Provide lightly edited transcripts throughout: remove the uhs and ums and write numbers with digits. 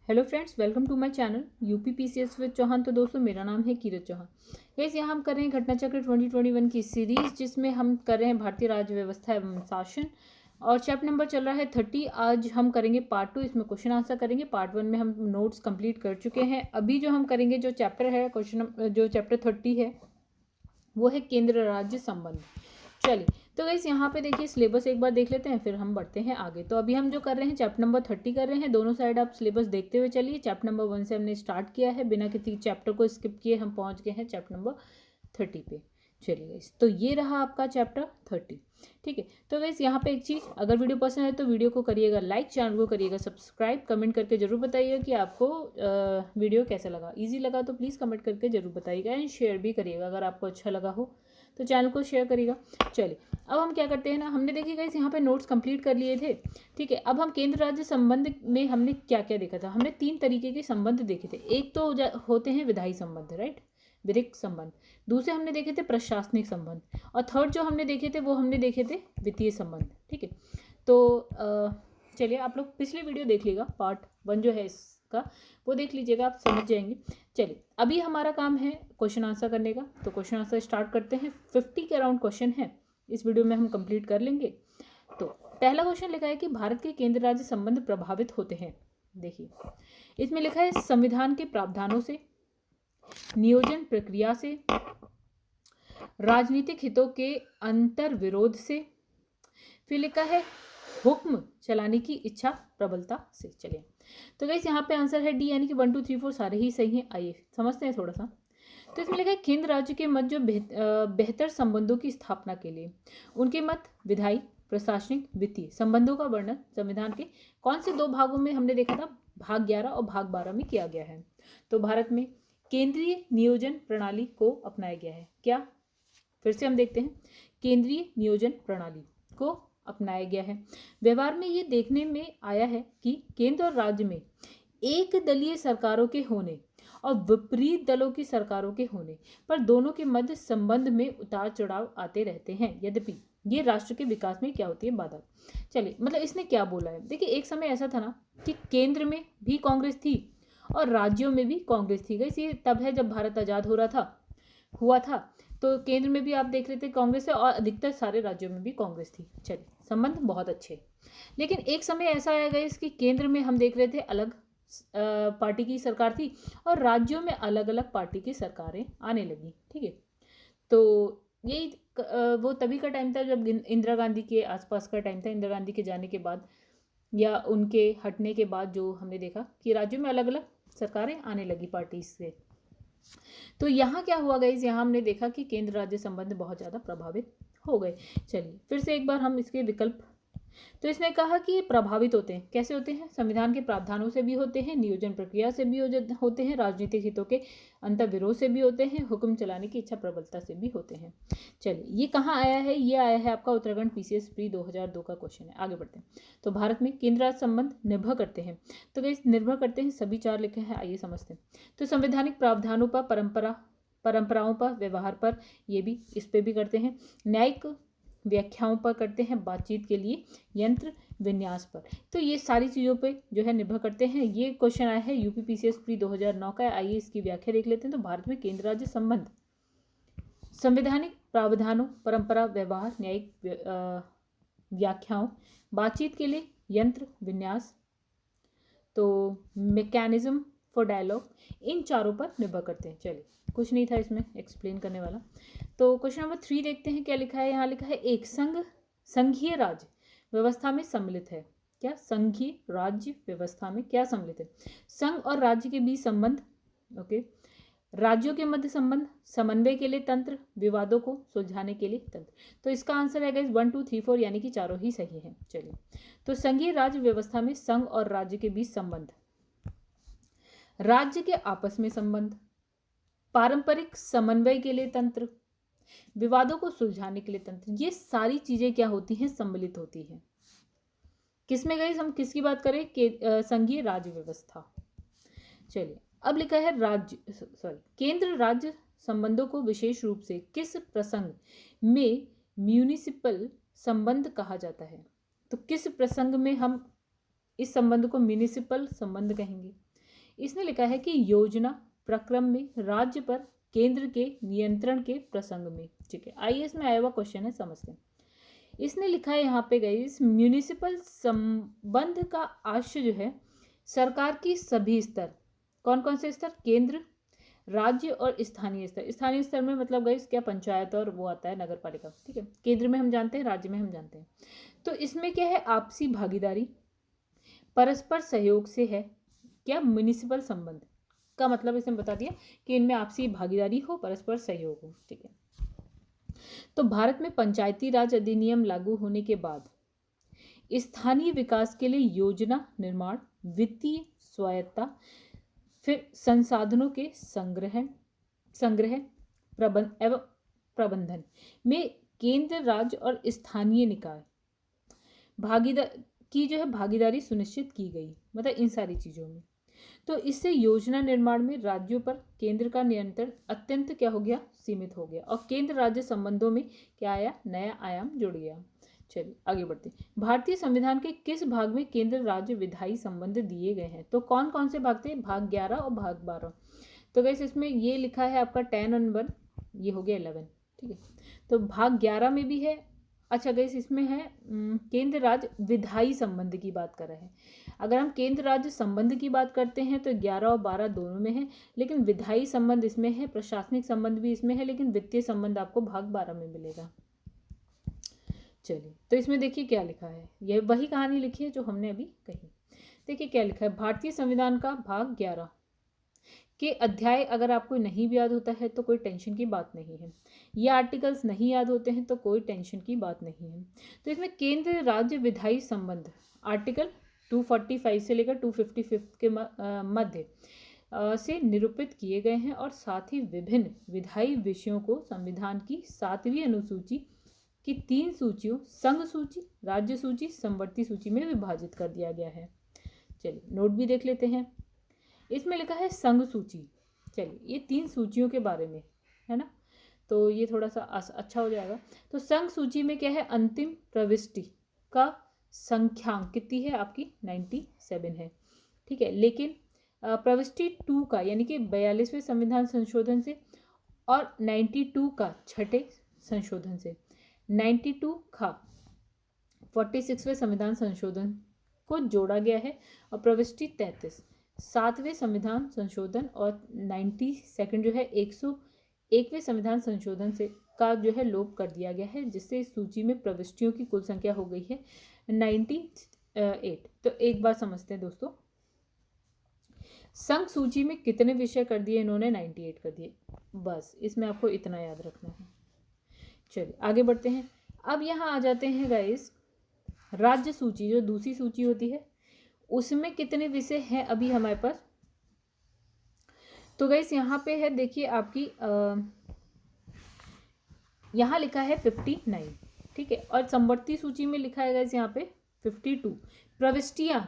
Hello friends, welcome to my channel UP PCS with Chauhan. तो दोस्तों, मेरा नाम है कीरत चौहान। गाइस, यहाँ हम कर रहे हैं घटना चक्र 2021 की सीरीज, जिसमें हम कर रहे हैं भारतीय राज्य व्यवस्था एवं शासन, और चैप्टर नंबर चल रहा है 30। आज हम करेंगे पार्ट 2, इसमें क्वेश्चन आंसर करेंगे। पार्ट 1 में हम नोट्स कंप्लीट कर चुके हैं। अभी जो हम करेंगे, जो चैप्टर है क्वेश्चन, जो चैप्टर 30 है, वो है केंद्र राज्य संबंध। चलिए, तो गाइस यहाँ पे देखिए, सिलेबस एक बार देख लेते हैं, फिर हम बढ़ते हैं आगे। तो अभी हम जो कर रहे हैं चैप्टर नंबर 30 कर रहे हैं। दोनों साइड आप सिलेबस देखते हुए चलिए। चैप्टर नंबर 1 से हमने स्टार्ट किया है, बिना किसी चैप्टर को स्किप किए हम पहुंच गए हैं चैप्टर नंबर 30 पे। चलिए गाइस, तो ये रहा आपका चैप्टर 30। ठीक है, तो गाइस यहाँ पे एक चीज़, अगर वीडियो पसंद है तो वीडियो को करिएगा लाइक, चैनल को करिएगा सब्सक्राइब, कमेंट करके जरूर बताइएगा कि आपको वीडियो कैसा लगा। ईजी लगा तो प्लीज़ कमेंट करके जरूर बताइएगा, एंड शेयर भी करिएगा अगर आपको अच्छा लगा हो तो चैनल को शेयर करिएगा। चलिए, अब हम क्या करते हैं ना, हमने देखिए गाइस यहाँ पे नोट्स कंप्लीट कर लिए थे। ठीक है, अब हम केंद्र राज्य संबंध में हमने क्या क्या देखा था। हमने 3 तरीके के संबंध देखे थे। एक तो होते हैं विधायी संबंध, राइट, विधिक संबंध। दूसरे हमने देखे थे प्रशासनिक संबंध, और थर्ड जो हमने देखे थे वो हमने देखे थे वित्तीय संबंध। ठीक है, तो चलिए, आप लोग पिछली वीडियो देख लीजिएगा, पार्ट 1 जो है इसका, वो देख लीजिएगा, आप समझ जाएंगे। चलिए, अभी हमारा काम है क्वेश्चन आंसर करने का, तो क्वेश्चन आंसर स्टार्ट करते हैं। 50 के अराउंड क्वेश्चन है, इस वीडियो में हम कंप्लीट कर लेंगे। तो पहला क्वेश्चन लिखा है कि भारत के केंद्र राज्य संबंध प्रभावित होते हैं। देखिए, इसमें लिखा है संविधान के प्रावधानों से, नियोजन प्रक्रिया से, राजनीतिक हितों के अंतर विरोध से, फिर लिखा है हुक्म चलाने की इच्छा प्रबलता से। चलिए, तो गाइस यहाँ पे आंसर है डी, यानी कि 1 2 3 4 सारे ही सही हैं। आइए समझते हैं थोड़ा सा। तो इसमें लिखा है केंद्र राज्य के मध्य जो बेहतर संबंधों की स्थापना के लिए उनके मत विधायी, प्रशासनिक, वित्तीय संबंधों का वर्णन संविधान के कौन से 2 भागों में हमने देखा था, भाग 11 और भाग 12 में किया गया है। तो भारत में केंद्रीय नियोजन प्रणाली को अपनाया गया है। क्या, फिर से हम देखते हैं, केंद्रीय नियोजन प्रणाली को अपनाया गया है। व्यवहार में ये देखने में आया है कि केंद्र और राज्य में एक दलीय सरकारों के होने और विपरीत दलों की सरकारों के होने पर दोनों के मध्य संबंध में उतार चढ़ाव आते रहते हैं, यद्यपि ये राष्ट्र के विकास में क्या होती है, बाधा। चलिए, मतलब इसने क्या बोला है, देखिए, एक समय ऐसा था ना कि केंद्र में भी कांग्रेस थी और राज्यों में भी कांग्रेस थी। गई ये तब है जब भारत आज़ाद हुआ था, तो केंद्र में भी आप देख रहे थे कांग्रेस है, और अधिकतर सारे राज्यों में भी कांग्रेस थी। चलिए, संबंध बहुत अच्छे। लेकिन एक समय ऐसा आया गया कि केंद्र में हम देख रहे थे अलग पार्टी की सरकार थी, और राज्यों में अलग अलग पार्टी की सरकारें आने लगी। ठीक है, तो यही वो तभी का टाइम था जब इंदिरा गांधी के आसपास का टाइम था। इंदिरा गांधी के जाने के बाद या उनके हटने के बाद जो हमने देखा कि राज्यों में अलग अलग सरकारें आने लगी पार्टी से। तो यहाँ क्या हुआ गाइस, यहाँ हमने देखा कि केंद्र राज्य संबंध बहुत ज़्यादा प्रभावित हो गए। चलिए, फिर से एक बार हम इसके विकल्प, तो इसने कहा कि ये प्रभावित होते हैं, कैसे होते हैं, संविधान के प्रावधानों से भी होते हैं, नियोजन प्रक्रिया से भी होते हैं, राजनीतिक हितों के अंतर विरोध से भी होते हैं, हुक्म चलाने की इच्छा प्रबलता से भी होते हैं। चलिए, ये कहाँ आया है, ये आया है आपका उत्तराखंड पीसीएस प्री 2002 का क्वेश्चन है। आगे बढ़ते हैं। तो भारत में केंद्र राज्य संबंध निर्भर करते हैं, तो गाइस निर्भर करते हैं, सभी 4 लिखे हैं। आइए समझते हैं। तो संवैधानिक प्रावधानों पर, परंपराओं पर, व्यवहार पर, ये भी, इस पर भी करते हैं। न्यायिक व्याख्याओं पर करते हैं, बातचीत के लिए यंत्र विन्यास पर। तो ये सारी चीज़ों पे जो है निर्भर करते हैं। ये क्वेश्चन आया है यूपी पीसीएस प्री 2009 का। आइए इसकी व्याख्या देख लेते हैं। तो भारत में केंद्र राज्य संबंध संवैधानिक प्रावधानों, परंपरा, व्यवहार, न्यायिक व्याख्याओं, बातचीत के लिए यंत्र विन्यास, तो मैकेनिज्म फॉर डायलॉग, इन चारों पर निर्भर करते हैं। चलिए, कुछ नहीं था इसमें एक्सप्लेन करने वाला। तो क्वेश्चन नंबर 3 देखते हैं क्या लिखा है। यहाँ लिखा है एक संघीय राज्य व्यवस्था में सम्मिलित है। क्या, संघीय राज्य व्यवस्था में क्या सम्मिलित है, संघ और राज्य के बीच संबंध, ओके, राज्यों के मध्य संबंध, समन्वय के लिए तंत्र, विवादों को सुलझाने के लिए तंत्र। तो इसका आंसर है गाइस 1 2 3 4, यानी कि चारों ही सही है। चलिए, तो संघीय राज्य व्यवस्था में संघ और राज्य के बीच संबंध, राज्य के आपस में संबंध, पारंपरिक समन्वय के लिए तंत्र, विवादों को सुलझाने के लिए तंत्र, ये सारी चीजें क्या होती हैं, सम्मिलित होती हैं। किसमें गई, हम किसकी बात करें, संघीय राज्य व्यवस्था। चलिए, अब लिखा है केंद्र राज्य संबंधों को विशेष रूप से किस प्रसंग में म्यूनिसिपल संबंध कहा जाता है। तो किस प्रसंग में हम इस संबंध को म्यूनिसिपल संबंध कहेंगे। इसने लिखा है कि योजना प्रक्रम में राज्य पर केंद्र के नियंत्रण के प्रसंग में। ठीक है, आईएएस में आया हुआ क्वेश्चन है, समझते हैं। इसने लिखा है यहाँ पे गाइस, म्यूनिसिपल संबंध का आशय जो है सरकार की सभी स्तर, कौन कौन से स्तर, केंद्र, राज्य और स्थानीय स्तर। स्थानीय स्तर में मतलब गाइस क्या, पंचायत और वो आता है नगर पालिका। ठीक है, केंद्र में हम जानते हैं, राज्य में हम जानते हैं। तो इसमें क्या है, आपसी भागीदारी, परस्पर सहयोग से है क्या, म्यूनिसिपल संबंध का मतलब इसने बता दिया कि इनमें आपसी भागीदारी हो, परस्पर सहयोग हो। ठीक है, तो भारत में पंचायती राज अधिनियम लागू होने के बाद स्थानीय विकास के लिए योजना निर्माण, वित्तीय स्वायत्ता, फिर संसाधनों के संग्रह प्रबंधन में केंद्र, राज्य और स्थानीय निकाय भागीदारी सुनिश्चित की गई, मतलब इन सारी चीजों में। तो इससे योजना निर्माण में राज्यों पर केंद्र का नियंत्रण अत्यंत क्या हो गया, सीमित हो गया, और केंद्र राज्य संबंधों में क्या आया, नया आयाम जुड़ गया। चलिए आगे बढ़ते हैं। भारतीय संविधान के किस भाग में केंद्र राज्य विधायी संबंध दिए गए हैं? तो कौन कौन से भाग थे, भाग 11 और भाग 12। तो गाइस इसमें ये लिखा है आपका 10 और 1, ये हो गया 11। ठीक है, तो भाग 11 में भी है। अच्छा गाइस इसमें है केंद्र राज्य विधायी संबंध की बात कर रहे हैं। अगर हम केंद्र राज्य संबंध की बात करते हैं तो 11 और 12 दोनों में है, लेकिन विधायी संबंध इसमें है, प्रशासनिक संबंध भी इसमें है, लेकिन वित्तीय संबंध आपको भाग 12 में मिलेगा। चलिए, तो इसमें देखिए क्या लिखा है, यह वही कहानी लिखी है जो हमने अभी कही। देखिए क्या लिखा है, भारतीय संविधान का भाग 11 के अध्याय अगर आपको नहीं भी याद होता है तो कोई टेंशन की बात नहीं है, ये आर्टिकल्स नहीं याद होते हैं तो कोई टेंशन की बात नहीं है। तो इसमें केंद्र राज्य विधायी संबंध आर्टिकल 245 से लेकर 255 के मध्य से निरूपित किए गए हैं, और साथ ही विभिन्न विधायी विषयों को संविधान की 7वीं अनुसूची की 3 सूचियों, संघ सूची, राज्य सूची, समवर्ती सूची में विभाजित कर दिया गया है। चलिए नोट भी देख लेते हैं। इसमें लिखा है संघ सूची। चलिए ये 3 सूचियों के बारे में है ना, तो ये थोड़ा सा अच्छा हो जाएगा। तो संघ सूची में क्या है, अंतिम प्रविष्टि का संख्यांक कितनी है आपकी, 97 है। ठीक है, लेकिन प्रविष्टि 2 का यानी कि 42वें संविधान संशोधन से और 92 का 6ठे संशोधन से, 92 का 46वें संविधान संशोधन को जोड़ा गया है, और प्रविष्टि 33 7वें संविधान संशोधन और 92 जो है 101वें संविधान संशोधन से का जो है लोप कर दिया गया है, जिससे इस सूची में प्रविष्टियों की कुल संख्या हो गई है 98। तो एक बात समझते हैं दोस्तों, संघ सूची में कितने विषय कर दिए इन्होंने, 98 कर दिए, बस इसमें आपको इतना याद रखना है। चलिए आगे बढ़ते हैं। अब यहाँ आ जाते हैं गाइस, राज्य सूची जो दूसरी सूची होती है उसमें कितने विषय हैं अभी हमारे पास। तो गाइस यहाँ पे है, देखिए आपकी यहाँ लिखा है 59। ठीक है, और समवर्ती सूची में लिखा है गाइस यहाँ पे 52। प्रविष्टियाँ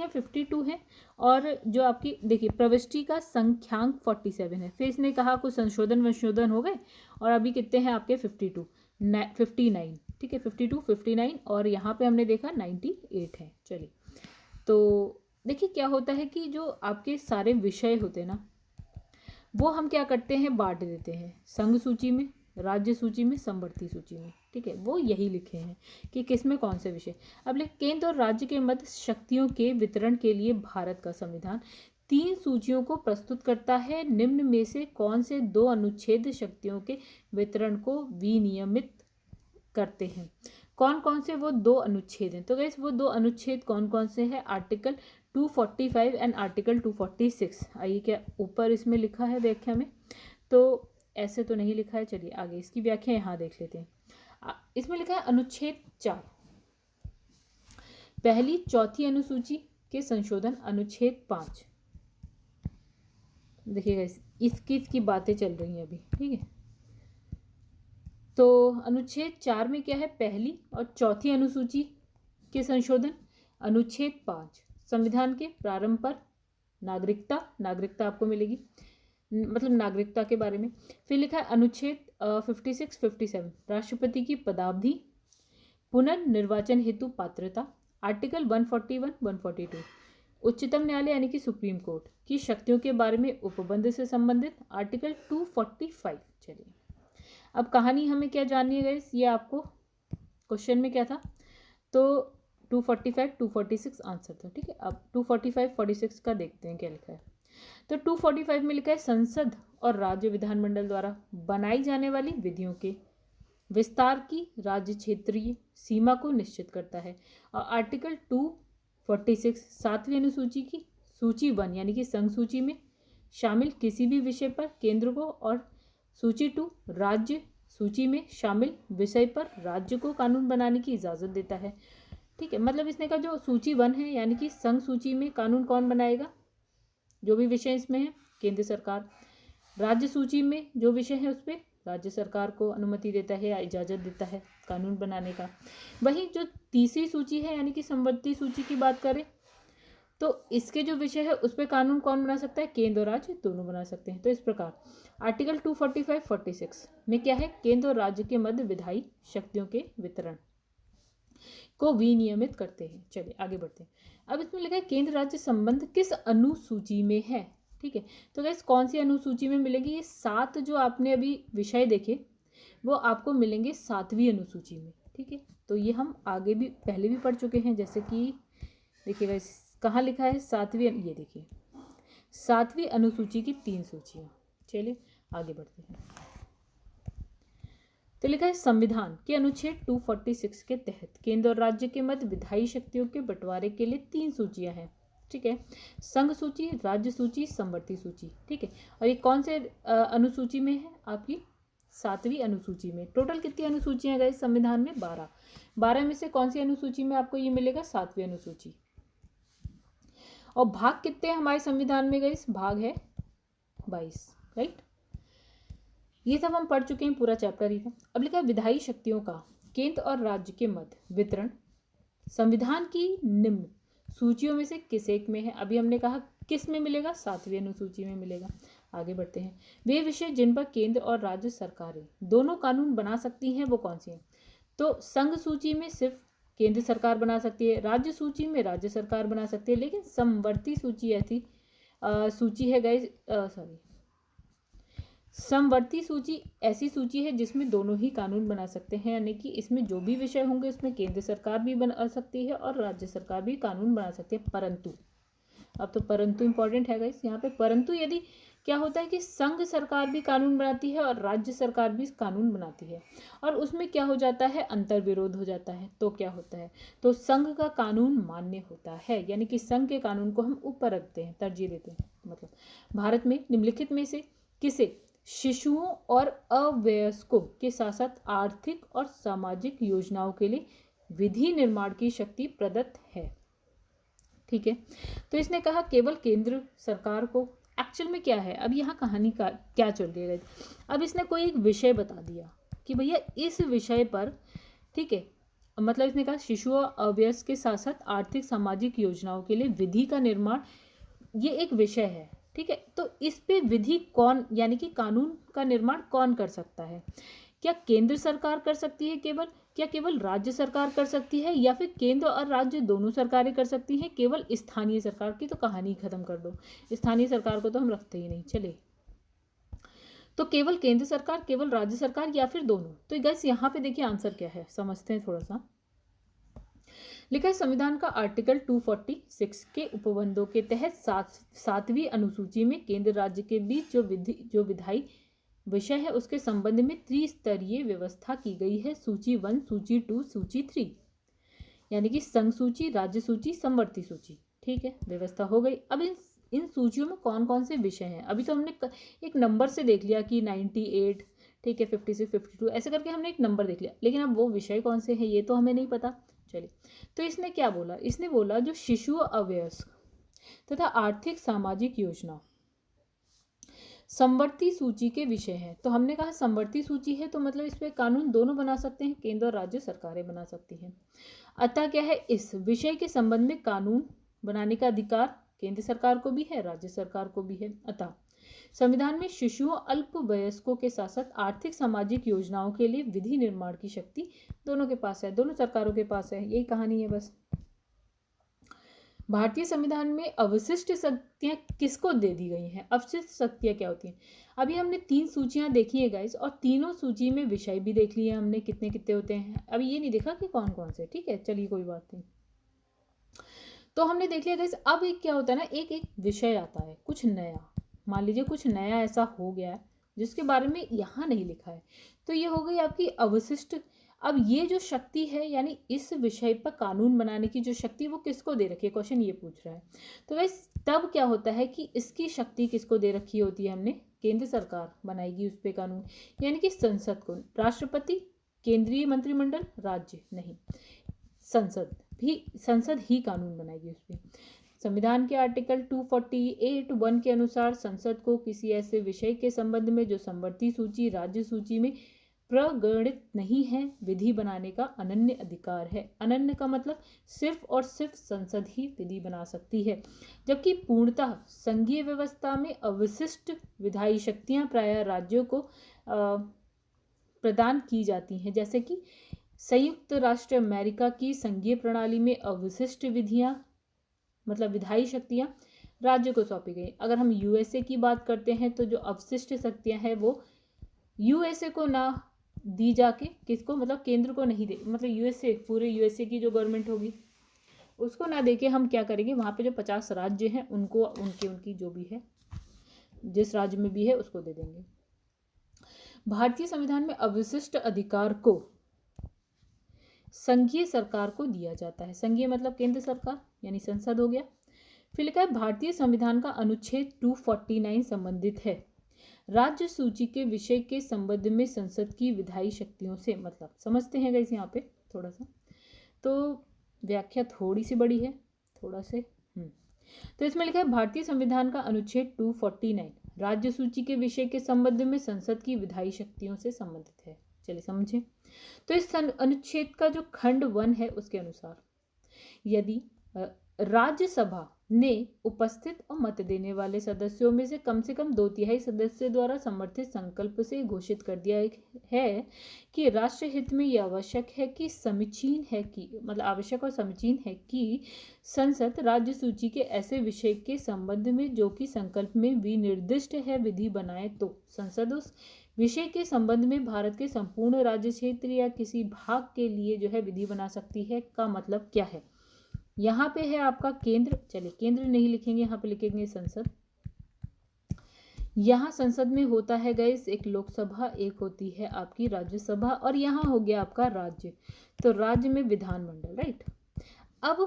52 हैं, और जो आपकी देखिए प्रविष्टि का संख्यांक 47 है। फिर इसने कहा कुछ संशोधन हो गए, और अभी कितने हैं आपके 59। ठीक है, 52 59, और यहाँ पे हमने देखा 98 है। चलिए, तो देखिए क्या होता है कि जो आपके सारे विषय होते हैं ना, वो हम क्या करते हैं, बांट देते हैं संघ सूची में, राज्य सूची में, समवर्ती सूची में। ठीक है, वो यही लिखे हैं कि किस में कौन से विषय। अब केंद्र और राज्य के मध्य शक्तियों के वितरण के लिए भारत का संविधान 3 सूचियों को प्रस्तुत करता है। निम्न में से कौन से 2 अनुच्छेद शक्तियों के वितरण को विनियमित करते हैं? कौन कौन से वो 2 अनुच्छेद हैं? तो गाइस वो 2 अनुच्छेद कौन कौन से हैं? Article 245 and article 246। आइए क्या ऊपर इसमें लिखा है व्याख्या में, तो ऐसे तो नहीं लिखा है। चलिए आगे इसकी व्याख्या यहाँ देख लेते हैं। इसमें लिखा है अनुच्छेद 4, पहली चौथी अनुसूची के संशोधन, अनुच्छेद 5। देखिएगा इसकी बातें चल रही हैं अभी। ठीक है, तो अनुच्छेद 4 में क्या है, पहली और चौथी अनुसूची के संशोधन। अनुच्छेद 5 संविधान के प्रारंभ पर नागरिकता आपको मिलेगी, मतलब नागरिकता के बारे में। फिर लिखा है अनुच्छेद 56 57 राष्ट्रपति की पदावधि, पुनर्निर्वाचन हेतु पात्रता, आर्टिकल 141 142 उच्चतम न्यायालय यानी कि सुप्रीम कोर्ट की शक्तियों के बारे में उपबंध से संबंधित आर्टिकल 245। चलिए अब कहानी हमें क्या जाननी है गाइस, ये आपको क्वेश्चन में क्या था, तो 245 246 आंसर था। ठीक है, अब 245 46 का देखते हैं क्या लिखा है। तो 245 में लिखा है संसद और राज्य विधानमंडल द्वारा बनाई जाने वाली विधियों के विस्तार की राज्य क्षेत्रीय सीमा को निश्चित करता है। और आर्टिकल 246 सातवीं अनुसूची की सूची 1 यानी कि संघ सूची में शामिल किसी भी विषय पर केंद्र को और सूची 2 राज्य सूची में शामिल विषय पर राज्य को कानून बनाने की इजाज़त देता है। ठीक है, मतलब इसने कहा जो सूची 1 है यानी कि संघ सूची में कानून कौन बनाएगा, जो भी विषय इसमें है केंद्र सरकार। राज्य सूची में जो विषय है उस पर राज्य सरकार को अनुमति देता है या इजाज़त देता है कानून बनाने का। वहीं जो तीसरी सूची है यानी कि समवर्ती सूची की बात करें तो इसके जो विषय है उस पर कानून कौन बना सकता है, केंद्र और राज्य दोनों बना सकते हैं। तो इस प्रकार आर्टिकल 245 46 में क्या है, केंद्र और राज्य के मध्य विधायी शक्तियों के वितरण को विनियमित करते हैं। चलिए आगे बढ़ते हैं। अब इसमें लिखा है केंद्र राज्य संबंध किस अनुसूची में है। ठीक है, तो गाइस कौन सी अनुसूची में मिलेगी, ये 7 जो आपने अभी विषय देखे वो आपको मिलेंगे 7वीं अनुसूची में। ठीक है, तो ये हम आगे भी पहले भी पढ़ चुके हैं, जैसे कि देखिए गाइस कहाँ लिखा है 7वीं, ये देखिए 7वीं अनुसूची की 3 सूचियाँ। चलिए आगे बढ़ते हैं। तो लिखा है संविधान के अनुच्छेद 246 के तहत केंद्र और राज्य के मध्य विधायी शक्तियों के बंटवारे के लिए 3 सूचियां हैं। ठीक है, संघ सूची, राज्य सूची, समवर्ती सूची। ठीक है, और ये कौन से अनुसूची में है, आपकी 7वीं अनुसूची में। टोटल कितनी अनुसूचियां गए संविधान में, 12। 12 में से कौन सी अनुसूची में आपको ये मिलेगा, 7वीं अनुसूची। और भाग कितने हमारे संविधान में गए, भाग है 22। राइट, ये सब हम पढ़ चुके हैं, पूरा चैप्टर ही था। अब लिखा है विधायी शक्तियों का केंद्र और राज्य के मध्य वितरण संविधान की निम्न सूचियों में से किस एक में है। अभी हमने कहा किस में मिलेगा, 7वीं अनुसूची में मिलेगा। आगे बढ़ते हैं। वे विषय जिन पर केंद्र और राज्य सरकारें दोनों कानून बना सकती हैं वो कौन सी हैं। तो संघ सूची में सिर्फ केंद्र सरकार बना सकती है, राज्य सूची में राज्य सरकार बना सकती है, लेकिन समवर्ती सूची ऐसी सूची है गाइस, समवर्ती सूची ऐसी सूची है जिसमें दोनों ही कानून बना सकते हैं, यानी कि इसमें जो भी विषय होंगे उसमें केंद्र सरकार भी बना सकती है और राज्य सरकार भी कानून बना सकती है। परंतु अब तो परंतु इंपॉर्टेंट है गाइस यहाँ पे, परंतु यदि क्या होता है कि संघ सरकार भी कानून बनाती है और राज्य सरकार भी कानून बनाती है और उसमें क्या हो जाता है, अंतर विरोध हो जाता है, तो क्या होता है, तो संघ का कानून मान्य होता है, यानी कि संघ के कानून को हम ऊपर रखते हैं, तरजीह देते हैं। मतलब भारत में निम्नलिखित में से किसे शिशुओं और अवयस्कों के साथ साथ आर्थिक और सामाजिक योजनाओं के लिए विधि निर्माण की शक्ति प्रदत्त है। ठीक है, तो इसने कहा केवल केंद्र सरकार को, एक्चुअल में क्या है, अब यहाँ कहानी का क्या चल रही है। अब इसने कोई एक विषय बता दिया कि भैया इस विषय पर, ठीक है, मतलब इसने कहा शिशु और अवयस्क के साथ साथ आर्थिक सामाजिक योजनाओं के लिए विधि का निर्माण, ये एक विषय है। ठीक है, तो इस पे विधि कौन, यानी कि कानून का निर्माण कौन कर सकता है, क्या केंद्र सरकार कर सकती है केवल, क्या केवल राज्य सरकार कर सकती है, या फिर केंद्र और राज्य दोनों सरकारें कर सकती हैं, केवल स्थानीय सरकार की तो कहानी खत्म कर दो, स्थानीय सरकार को तो हम रखते ही नहीं। चले, तो केवल केंद्र सरकार, केवल राज्य सरकार, या फिर दोनों। तो गाइस यहाँ पे देखिए आंसर क्या है, समझते हैं थोड़ा सा। लिखा है संविधान का आर्टिकल 246 के उपबंधों के तहत 7वीं अनुसूची में केंद्र राज्य के बीच जो विधायी विषय है उसके संबंध में त्रिस्तरीय व्यवस्था की गई है। सूची 1, सूची 2, सूची 3, यानी कि संघ सूची, राज्य सूची, समवर्ती सूची। ठीक है, व्यवस्था हो गई। अब इन सूचियों में कौन कौन से विषय हैं, अभी तो हमने एक नंबर से देख लिया कि 98, ठीक है, 56, 52, ऐसे करके हमने एक नंबर देख लिया, लेकिन अब वो विषय कौन से हैं ये तो हमें नहीं पता। चलिए, तो इसने क्या बोला, इसने बोला जो शिशु अवयस्क तथा आर्थिक सामाजिक योजना समवर्ती सूची के विषय हैं। तो हमने कहा समवर्ती सूची है तो मतलब इस पे कानून दोनों बना सकते हैं, केंद्र और राज्य सरकारें बना सकती हैं। अतः क्या है, इस विषय के संबंध में कानून बनाने का अधिकार केंद्र सरकार को भी है, राज्य सरकार को भी है। अतः संविधान में शिशुओं, अल्पवयस्कों के साथ साथ आर्थिक सामाजिक योजनाओं के लिए विधि निर्माण की शक्ति दोनों के पास है, दोनों सरकारों के पास है। यही कहानी है बस। भारतीय संविधान में अवशिष्ट शक्तियां किसको दे दी गई हैं? अवशिष्ट शक्तियां क्या होती हैं? अभी हमने 3 सूचियां देखी है गाइस, और तीनों सूची में विषय भी देख लिए हमने कितने कितने होते हैं। अभी ये नहीं देखा कि कौन कौन से, ठीक है, चलिए कोई बात नहीं। तो हमने देख लिया गाइस। अब एक क्या होता है ना, एक एक विषय आता है, कुछ नया, मान लीजिए कुछ नया ऐसा हो गया है जिसके बारे में यहाँ नहीं लिखा है, तो ये हो गई आपकी अवशिष्ट। अब ये जो शक्ति है, यानी इस विषय पर कानून बनाने की जो शक्ति, वो किसको दे रखी है, क्वेश्चन ये पूछ रहा है। तो गाइस तब क्या होता है कि इसकी शक्ति किसको दे रखी होती है, हमने केंद्र सरकार बनाएगी उस पर कानून, यानी कि संसद को। राष्ट्रपति, केंद्रीय मंत्रिमंडल, राज्य नहीं, संसद ही कानून बनाएगी उस पर। संविधान के आर्टिकल 248(1) के अनुसार संसद को किसी ऐसे विषय के संबंध में जो समवर्ती सूची, राज्य सूची में प्रगणित नहीं है, विधि बनाने का अनन्य अधिकार है। अनन्य का मतलब सिर्फ और सिर्फ संसद ही विधि बना सकती है, जबकि पूर्णतः संघीय व्यवस्था में अवशिष्ट विधायी शक्तियां प्रायः राज्यों को प्रदान की जाती हैं। जैसे कि संयुक्त राष्ट्र अमेरिका की संघीय प्रणाली में अवशिष्ट विधियां, मतलब विधायी शक्तियां राज्य को सौंपी गई। अगर हम यूएसए की बात करते हैं तो जो अवशिष्ट शक्तियां हैं वो यूएसए को ना दी जाके, किसको, मतलब केंद्र को नहीं दे, मतलब यूएसए, पूरे यूएसए की जो गवर्नमेंट होगी उसको ना देके हम क्या करेंगे, वहाँ पे जो 50 राज्य हैं उनको उनकी जो भी है, जिस राज्य में भी है उसको दे देंगे। भारतीय संविधान में अवशिष्ट अधिकार को संघीय सरकार को दिया जाता है। संघीय मतलब केंद्र सरकार, यानी संसद हो गया। फिर लिखा है भारतीय संविधान का अनुच्छेद 249 संबंधित है राज्य सूची के विषय के संबंध में संसद की विधायी शक्तियों से। मतलब समझते हैं गाइस यहाँ पे थोड़ा सा, तो व्याख्या थोड़ी सी बड़ी है, थोड़ा से तो इसमें लिखा है भारतीय संविधान का अनुच्छेद 249 राज्य सूची के विषय के संबंध में संसद की विधायी शक्तियों से संबंधित है। चलिए समझे। तो इस अनुच्छेद का जो खंड 1 है उसके अनुसार यदि राज्यसभा ने उपस्थित और मत देने वाले सदस्यों में से कम 2/3 सदस्य द्वारा समर्थित संकल्प से घोषित कर दिया है कि राष्ट्रहित में यह आवश्यक है कि समीचीन है कि, मतलब आवश्यक और समीचीन है कि संसद राज्य सूची के ऐसे विषय के संबंध में जो कि संकल्प में विनिर्दिष्ट है विधि बनाए, तो संसद उस विषय के संबंध में भारत के संपूर्ण राज्य क्षेत्र या किसी भाग के लिए जो है विधि बना सकती है। का मतलब क्या है, यहाँ पे है आपका केंद्र, चलिए केंद्र नहीं लिखेंगे, यहाँ पे लिखेंगे संसद। यहाँ संसद में होता है गाइस एक लोकसभा, एक होती है आपकी राज्यसभा, और यहाँ हो गया आपका राज्य, तो राज्य में विधानमंडल, राइट। अब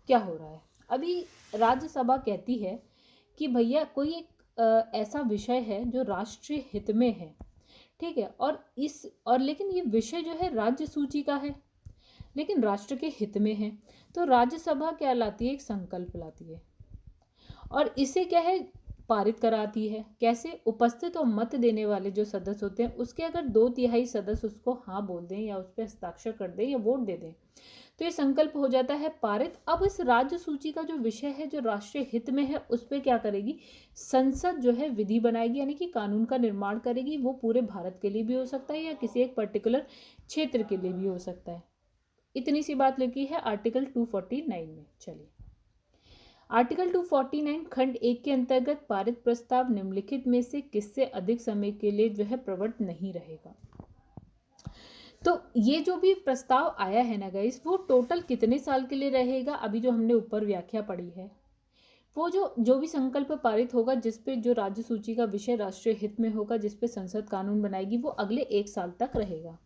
क्या हो रहा है, अभी राज्यसभा कहती है कि भैया कोई एक ऐसा विषय है जो राष्ट्रीय हित में है, ठीक है, और लेकिन ये विषय जो है राज्य सूची का है लेकिन राष्ट्र के हित में है, तो राज्यसभा क्या लाती है, एक संकल्प लाती है और इसे क्या है, पारित कराती है। कैसे, उपस्थित और मत देने वाले जो सदस्य होते हैं उसके अगर 2/3 सदस्य उसको हाँ बोल दें या उस पर हस्ताक्षर कर दें या वोट दे दें तो ये संकल्प हो जाता है पारित। अब इस राज्य सूची का जो विषय है जो राष्ट्रीय हित में है उस पर क्या करेगी, संसद जो है विधि बनाएगी, यानी कि कानून का निर्माण करेगी। वो पूरे भारत के लिए भी हो सकता है या किसी एक पर्टिकुलर क्षेत्र के लिए भी हो सकता है। इतनी सी बात लिखी है आर्टिकल 249 में। चलिए आर्टिकल 249 खंड 1 के अंतर्गत पारित प्रस्ताव निम्नलिखित में से किससे अधिक समय के लिए जो है प्रवर्त नहीं रहेगा। तो ये जो भी प्रस्ताव आया है ना गाइस, वो टोटल कितने साल के लिए रहेगा, अभी जो हमने ऊपर व्याख्या पढ़ी है, वो जो भी संकल्प पारित होगा जिसपे जो राज्य सूची का विषय राष्ट्रीय हित में होगा, जिसपे संसद कानून बनाएगी, वो अगले 1 साल तक रहेगा।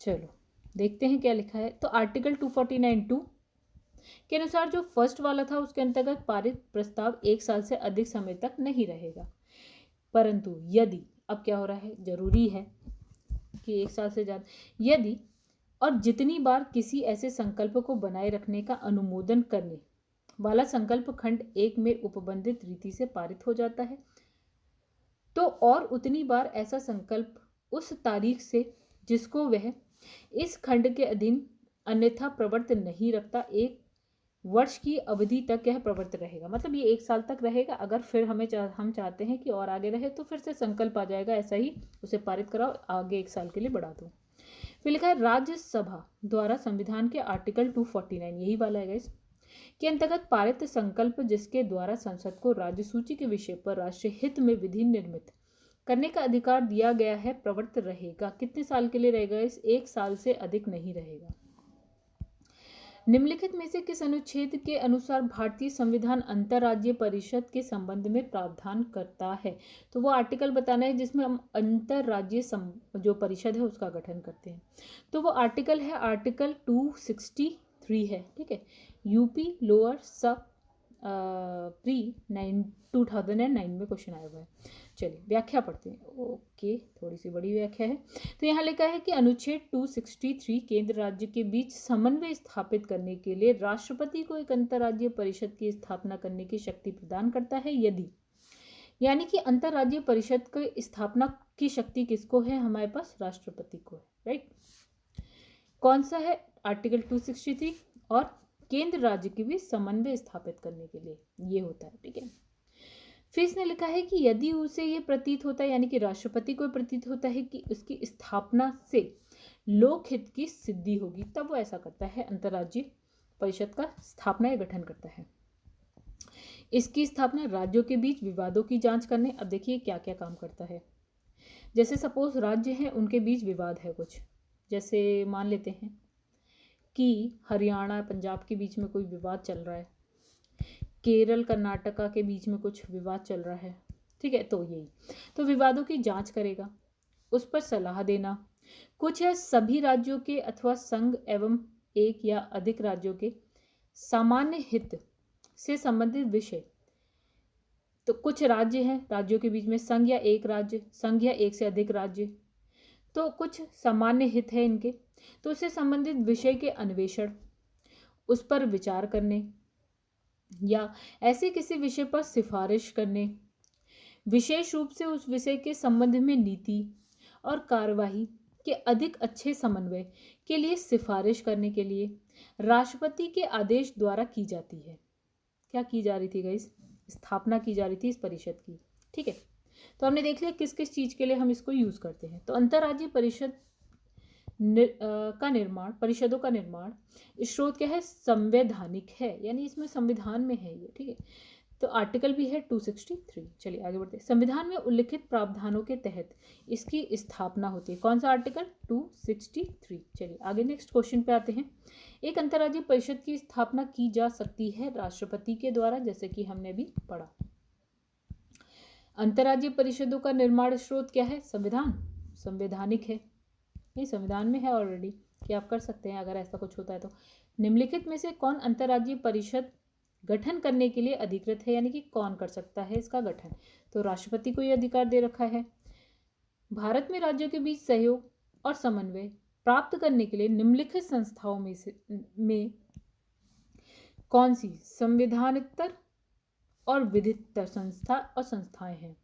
चलो देखते हैं क्या लिखा है। तो आर्टिकल 249(2) के अनुसार जो फर्स्ट वाला था उसके अंतर्गत पारित प्रस्ताव 1 साल से अधिक समय तक नहीं रहेगा, परंतु यदि, अब क्या हो रहा है, जरूरी है कि 1 साल से ज़्यादा, यदि और जितनी बार किसी ऐसे संकल्प को बनाए रखने का अनुमोदन करने वाला संकल्प खंड 1 में उपबंधित रीति से पारित हो जाता है, तो और उतनी बार ऐसा संकल्प उस तारीख से जिसको वह इस खंड के अधीन अन्यथा प्रवर्त नहीं रखता 1 वर्ष की अवधि तक यह प्रवर्त रहेगा। मतलब ये 1 साल तक रहेगा। अगर फिर हम चाहते हैं कि और आगे रहे तो फिर से संकल्प आ जाएगा, ऐसा ही उसे पारित कराओ, आगे 1 साल के लिए बढ़ा दो। फिर लिखा है राज्यसभा द्वारा संविधान के आर्टिकल 249, यही वाला है गाइस, के अंतर्गत पारित संकल्प जिसके द्वारा संसद को राज्य सूची के विषय पर राष्ट्रीय हित में विधि निर्मित करने का अधिकार दिया गया है, प्रवृत्त रहेगा। कितने साल के लिए रहेगा? इस 1 साल से अधिक नहीं रहेगा। निम्नलिखित में से किस अनुच्छेद के अनुसार भारतीय संविधान अंतर्राज्यीय परिषद के संबंध में प्रावधान करता है? तो वो आर्टिकल बताना है जिसमें हम अंतर्राज्यीय जो परिषद है उसका गठन करते हैं। तो वो आर्टिकल है आर्टिकल 263 है, ठीक है। यूपी लोअर सब प्री 2009 में क्वेश्चन आया हुआ है। चलिए व्याख्या पढ़ते हैं। ओके, थोड़ी सी बड़ी व्याख्या है। तो यहाँ लिखा है कि अनुच्छेद 263 केंद्र राज्य के बीच समन्वय स्थापित करने के लिए राष्ट्रपति को एक अंतर्राज्यीय परिषद की स्थापना करने की शक्ति प्रदान करता है यदि, यानी कि अंतर्राज्यीय परिषद की स्थापना की शक्ति किसको है? हमारे पास राष्ट्रपति को है, राइट। कौन सा है? आर्टिकल 263, और केंद्र राज्य के बीच समन्वय स्थापित करने के लिए ये होता है, ठीक है। फिर इसने लिखा है कि यदि उसे ये प्रतीत होता है, यानी कि राष्ट्रपति को प्रतीत होता है कि उसकी स्थापना से लोकहित की सिद्धि होगी, तब वो ऐसा करता है, अंतर्राज्यीय परिषद का स्थापना या गठन करता है। इसकी स्थापना राज्यों के बीच विवादों की जांच करने, अब देखिए क्या क्या काम करता है। जैसे सपोज राज्य हैं, उनके बीच विवाद है कुछ, जैसे मान लेते हैं कि हरियाणा पंजाब के बीच में कोई विवाद चल रहा है, केरल कर्नाटका के बीच में कुछ विवाद चल रहा है, ठीक है। तो यही तो विवादों की जांच करेगा, उस पर सलाह देना, कुछ है सभी राज्यों के अथवा संघ एवं एक या अधिक राज्यों के सामान्य हित से संबंधित विषय। तो कुछ राज्य हैं, राज्यों के बीच में संघ या एक राज्य, संघ या एक से अधिक राज्य, तो कुछ सामान्य हित है इनके, तो उससे संबंधित विषय के अन्वेषण, उस पर विचार करने या ऐसे किसी विषय पर सिफारिश करने, विशेष रूप से उस विषय के संबंध में नीति और कार्यवाही के अधिक अच्छे समन्वय के लिए सिफारिश करने के लिए राष्ट्रपति के आदेश द्वारा की जाती है। क्या की जा रही थी गाइस? स्थापना की जा रही थी इस परिषद की, ठीक है। तो हमने देख लिया किस किस चीज के लिए हम इसको यूज करते हैं। तो अंतर्राज्यीय परिषद का निर्माण, परिषदों का निर्माण स्रोत क्या है? संवैधानिक है, यानी इसमें संविधान में है ये, ठीक है। तो आर्टिकल भी है 263। चलिए आगे बढ़ते हैं। संविधान में उल्लिखित प्रावधानों के तहत इसकी स्थापना होती है। कौन सा आर्टिकल? 263। चलिए आगे नेक्स्ट क्वेश्चन पे आते हैं। एक अंतर्राज्यीय परिषद की स्थापना की जा सकती है राष्ट्रपति के द्वारा, जैसे कि हमने अभी पढ़ा। अंतर्राज्यीय परिषदों का निर्माण स्रोत क्या है? संविधान, संवैधानिक है, ये संविधान में है ऑलरेडी कि आप कर सकते हैं अगर ऐसा कुछ होता है तो। निम्नलिखित में से कौन अंतर्राज्यीय परिषद गठन करने के लिए अधिकृत है, यानी कि कौन कर सकता है इसका गठन? तो राष्ट्रपति को यह अधिकार दे रखा है। भारत में राज्यों के बीच सहयोग और समन्वय प्राप्त करने के लिए निम्नलिखित संस्थाओं में कौन सी संवैधानिकतर और विधितर संस्था और संस्थाएं हैं?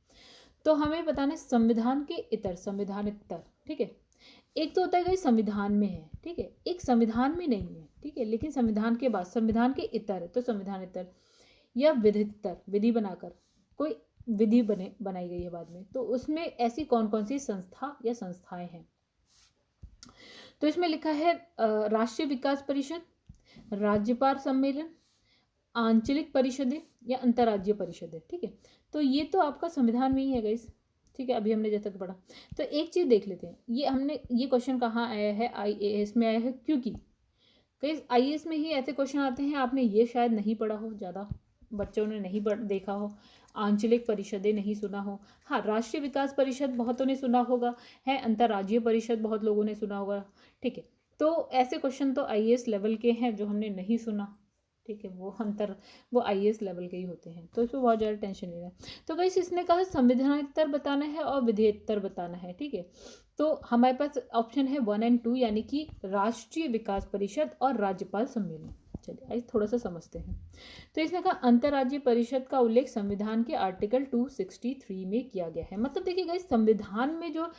तो हमें बताना है संविधान के इतर, संवैधानिकतर, ठीक है। एक तो होता है कि संविधान में है, ठीक है, एक संविधान में नहीं है, ठीक है, लेकिन संविधान के बाद संविधान के इतर है, तो संविधान इतर या विधितर, विधि बनाकर कोई विधि बनाई गई है बाद में, तो उसमें ऐसी कौन कौन सी संस्था या संस्थाएं हैं? तो इसमें लिखा है राष्ट्रीय विकास परिषद, राज्यपाल सम्मेलन, आंचलिक परिषदें या अंतर्राज्यीय परिषदें, ठीक है। तो ये तो आपका संविधान में ही है गाइस, ठीक है, अभी हमने जैसा कि पढ़ा। तो एक चीज देख लेते हैं, ये क्वेश्चन कहाँ आया है? IAS में आया है, क्योंकि कई IAS में ही ऐसे क्वेश्चन आते हैं, आपने ये शायद नहीं पढ़ा हो, ज़्यादा बच्चों ने नहीं देखा हो, आंचलिक परिषदें नहीं सुना हो। हाँ, राष्ट्रीय विकास परिषद बहुतों ने सुना होगा, है अंतर्राज्यीय परिषद बहुत लोगों ने सुना होगा, ठीक है। तो ऐसे क्वेश्चन तो IAS लेवल के हैं, जो हमने नहीं सुना, ठीक है, वो IAS लेवल के ही होते हैं, तो इसमें बहुत ज़्यादा टेंशन नहीं है। तो गाइस इसने कहा संविधानिकतर बताना है और विधेयतर बताना है, ठीक है। तो हमारे पास ऑप्शन है 1 और 2, यानी कि राष्ट्रीय विकास परिषद और राज्यपाल सम्मेलन। चलिए आज थोड़ा सा समझते हैं। तो इसने कहा अंतर्राज्यीय परिषद का उल्लेख संविधान के आर्टिकल 263 में किया गया है। मतलब देखिए गाइस, संविधान में जो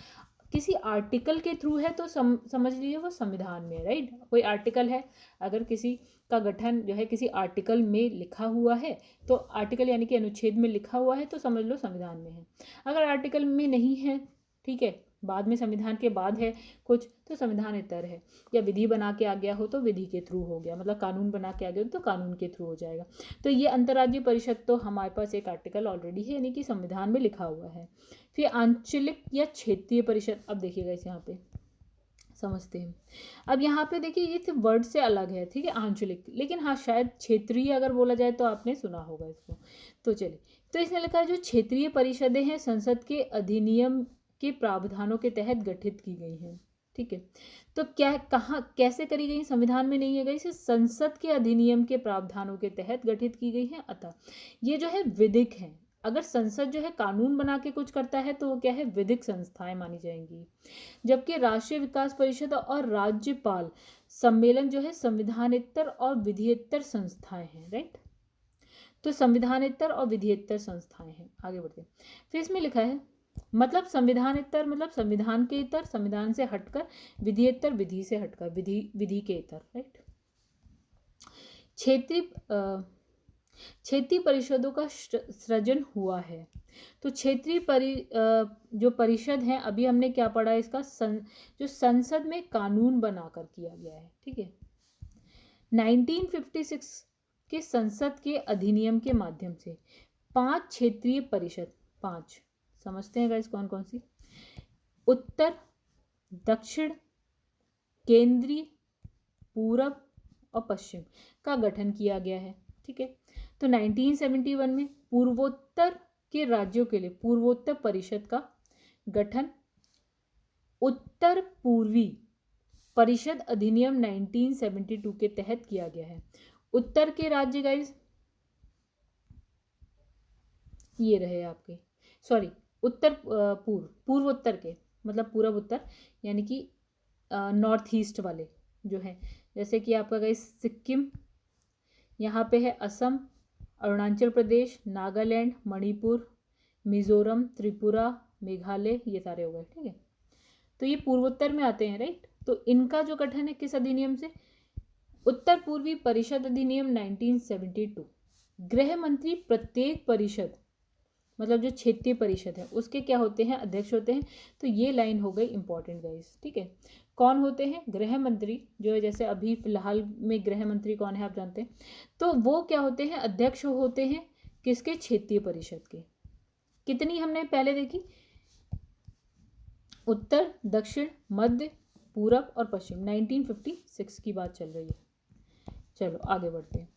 किसी आर्टिकल के थ्रू है तो समझ लीजिए वो संविधान में है, राइट। कोई आर्टिकल है, अगर किसी का गठन जो है किसी आर्टिकल में लिखा हुआ है, तो आर्टिकल यानी कि अनुच्छेद में लिखा हुआ है, तो समझ लो संविधान में है। अगर आर्टिकल में नहीं है, ठीक है, बाद में संविधान के बाद है कुछ तो संविधानेतर है, या विधि बना के आ गया हो तो विधि के थ्रू हो गया, मतलब कानून बना के आ गया हो तो कानून के थ्रू हो जाएगा। तो ये अंतर्राज्यीय परिषद तो हमारे पास एक आर्टिकल ऑलरेडी है, यानी कि संविधान में लिखा हुआ है। फिर आंचलिक या क्षेत्रीय परिषद, अब देखिएगा इस यहाँ पे समझते हैं। अब यहाँ पे देखिए ये सिर्फ वर्ड से अलग है, ठीक है, आंचलिक, लेकिन हाँ शायद क्षेत्रीय अगर बोला जाए तो आपने सुना होगा इसको। तो चलिए, तो इसने लिखा है जो क्षेत्रीय परिषदें हैं संसद के अधिनियम के प्रावधानों के तहत गठित की गई हैं, ठीक है। तो क्या कहाँ कैसे करी गई, संविधान में नहीं है गई, इसे संसद के अधिनियम के प्रावधानों के तहत गठित की गई है। अतः ये जो है विधिक है, अगर संसद जो है कानून बना के कुछ करता है तो वो क्या है, विधिक संस्थाएं मानी जाएंगी। जबकि राष्ट्रीय विकास परिषद और राज्यपाल सम्मेलन जो है संविधानेतर और विधियेतर संस्थाएं हैं, राइट। तो संविधानेतर और विधियेतर संस्थाएं हैं। आगे बढ़ते हैं। फिर इसमें लिखा है मतलब संविधानेतर मतलब संविधान के इतर, संविधान से हटकर, विधियेतर विधि से हटकर, विधि के इतर, राइट। क्षेत्रीय परिषदों का सृजन हुआ है। तो क्षेत्रीय जो परिषद है, अभी हमने क्या पढ़ा है इसका, जो संसद में कानून बनाकर किया गया है, ठीक है। 1956 के संसद के अधिनियम के माध्यम से 5 क्षेत्रीय परिषद, 5 समझते हैं गाइस कौन कौन सी, उत्तर, दक्षिण, केंद्रीय, पूरब और पश्चिम का गठन किया गया है, ठीक है। तो 1971 में पूर्वोत्तर के राज्यों के लिए पूर्वोत्तर परिषद का गठन उत्तर पूर्वी परिषद अधिनियम 1972 के तहत किया गया है। उत्तर के राज्य गाइस ये रहे आपके, सॉरी उत्तर पूर्वोत्तर के मतलब पूर्व उत्तर, यानी कि नॉर्थ ईस्ट वाले जो हैं, जैसे कि आपका गाइस सिक्किम, यहाँ पे है असम, अरुणाचल प्रदेश, नागालैंड, मणिपुर, मिजोरम, त्रिपुरा, मेघालय, ये सारे हो गए, ठीक है। तो ये पूर्वोत्तर में आते हैं, राइट। तो इनका जो गठन है किस अधिनियम से, उत्तर पूर्वी परिषद अधिनियम 1972। गृह मंत्री प्रत्येक परिषद मतलब जो क्षेत्रीय परिषद है उसके क्या होते हैं, अध्यक्ष होते हैं। तो ये लाइन हो गई इंपॉर्टेंट गाइस, ठीक है। कौन होते हैं, गृह मंत्री जो है, जैसे अभी फिलहाल में गृह मंत्री कौन है आप जानते हैं, तो वो क्या होते हैं, अध्यक्ष होते हैं किसके, क्षेत्रीय परिषद के। कितनी हमने पहले देखी, उत्तर, दक्षिण, मध्य, पूरब और पश्चिम, 1956 की बात चल रही है। चलो आगे बढ़ते हैं।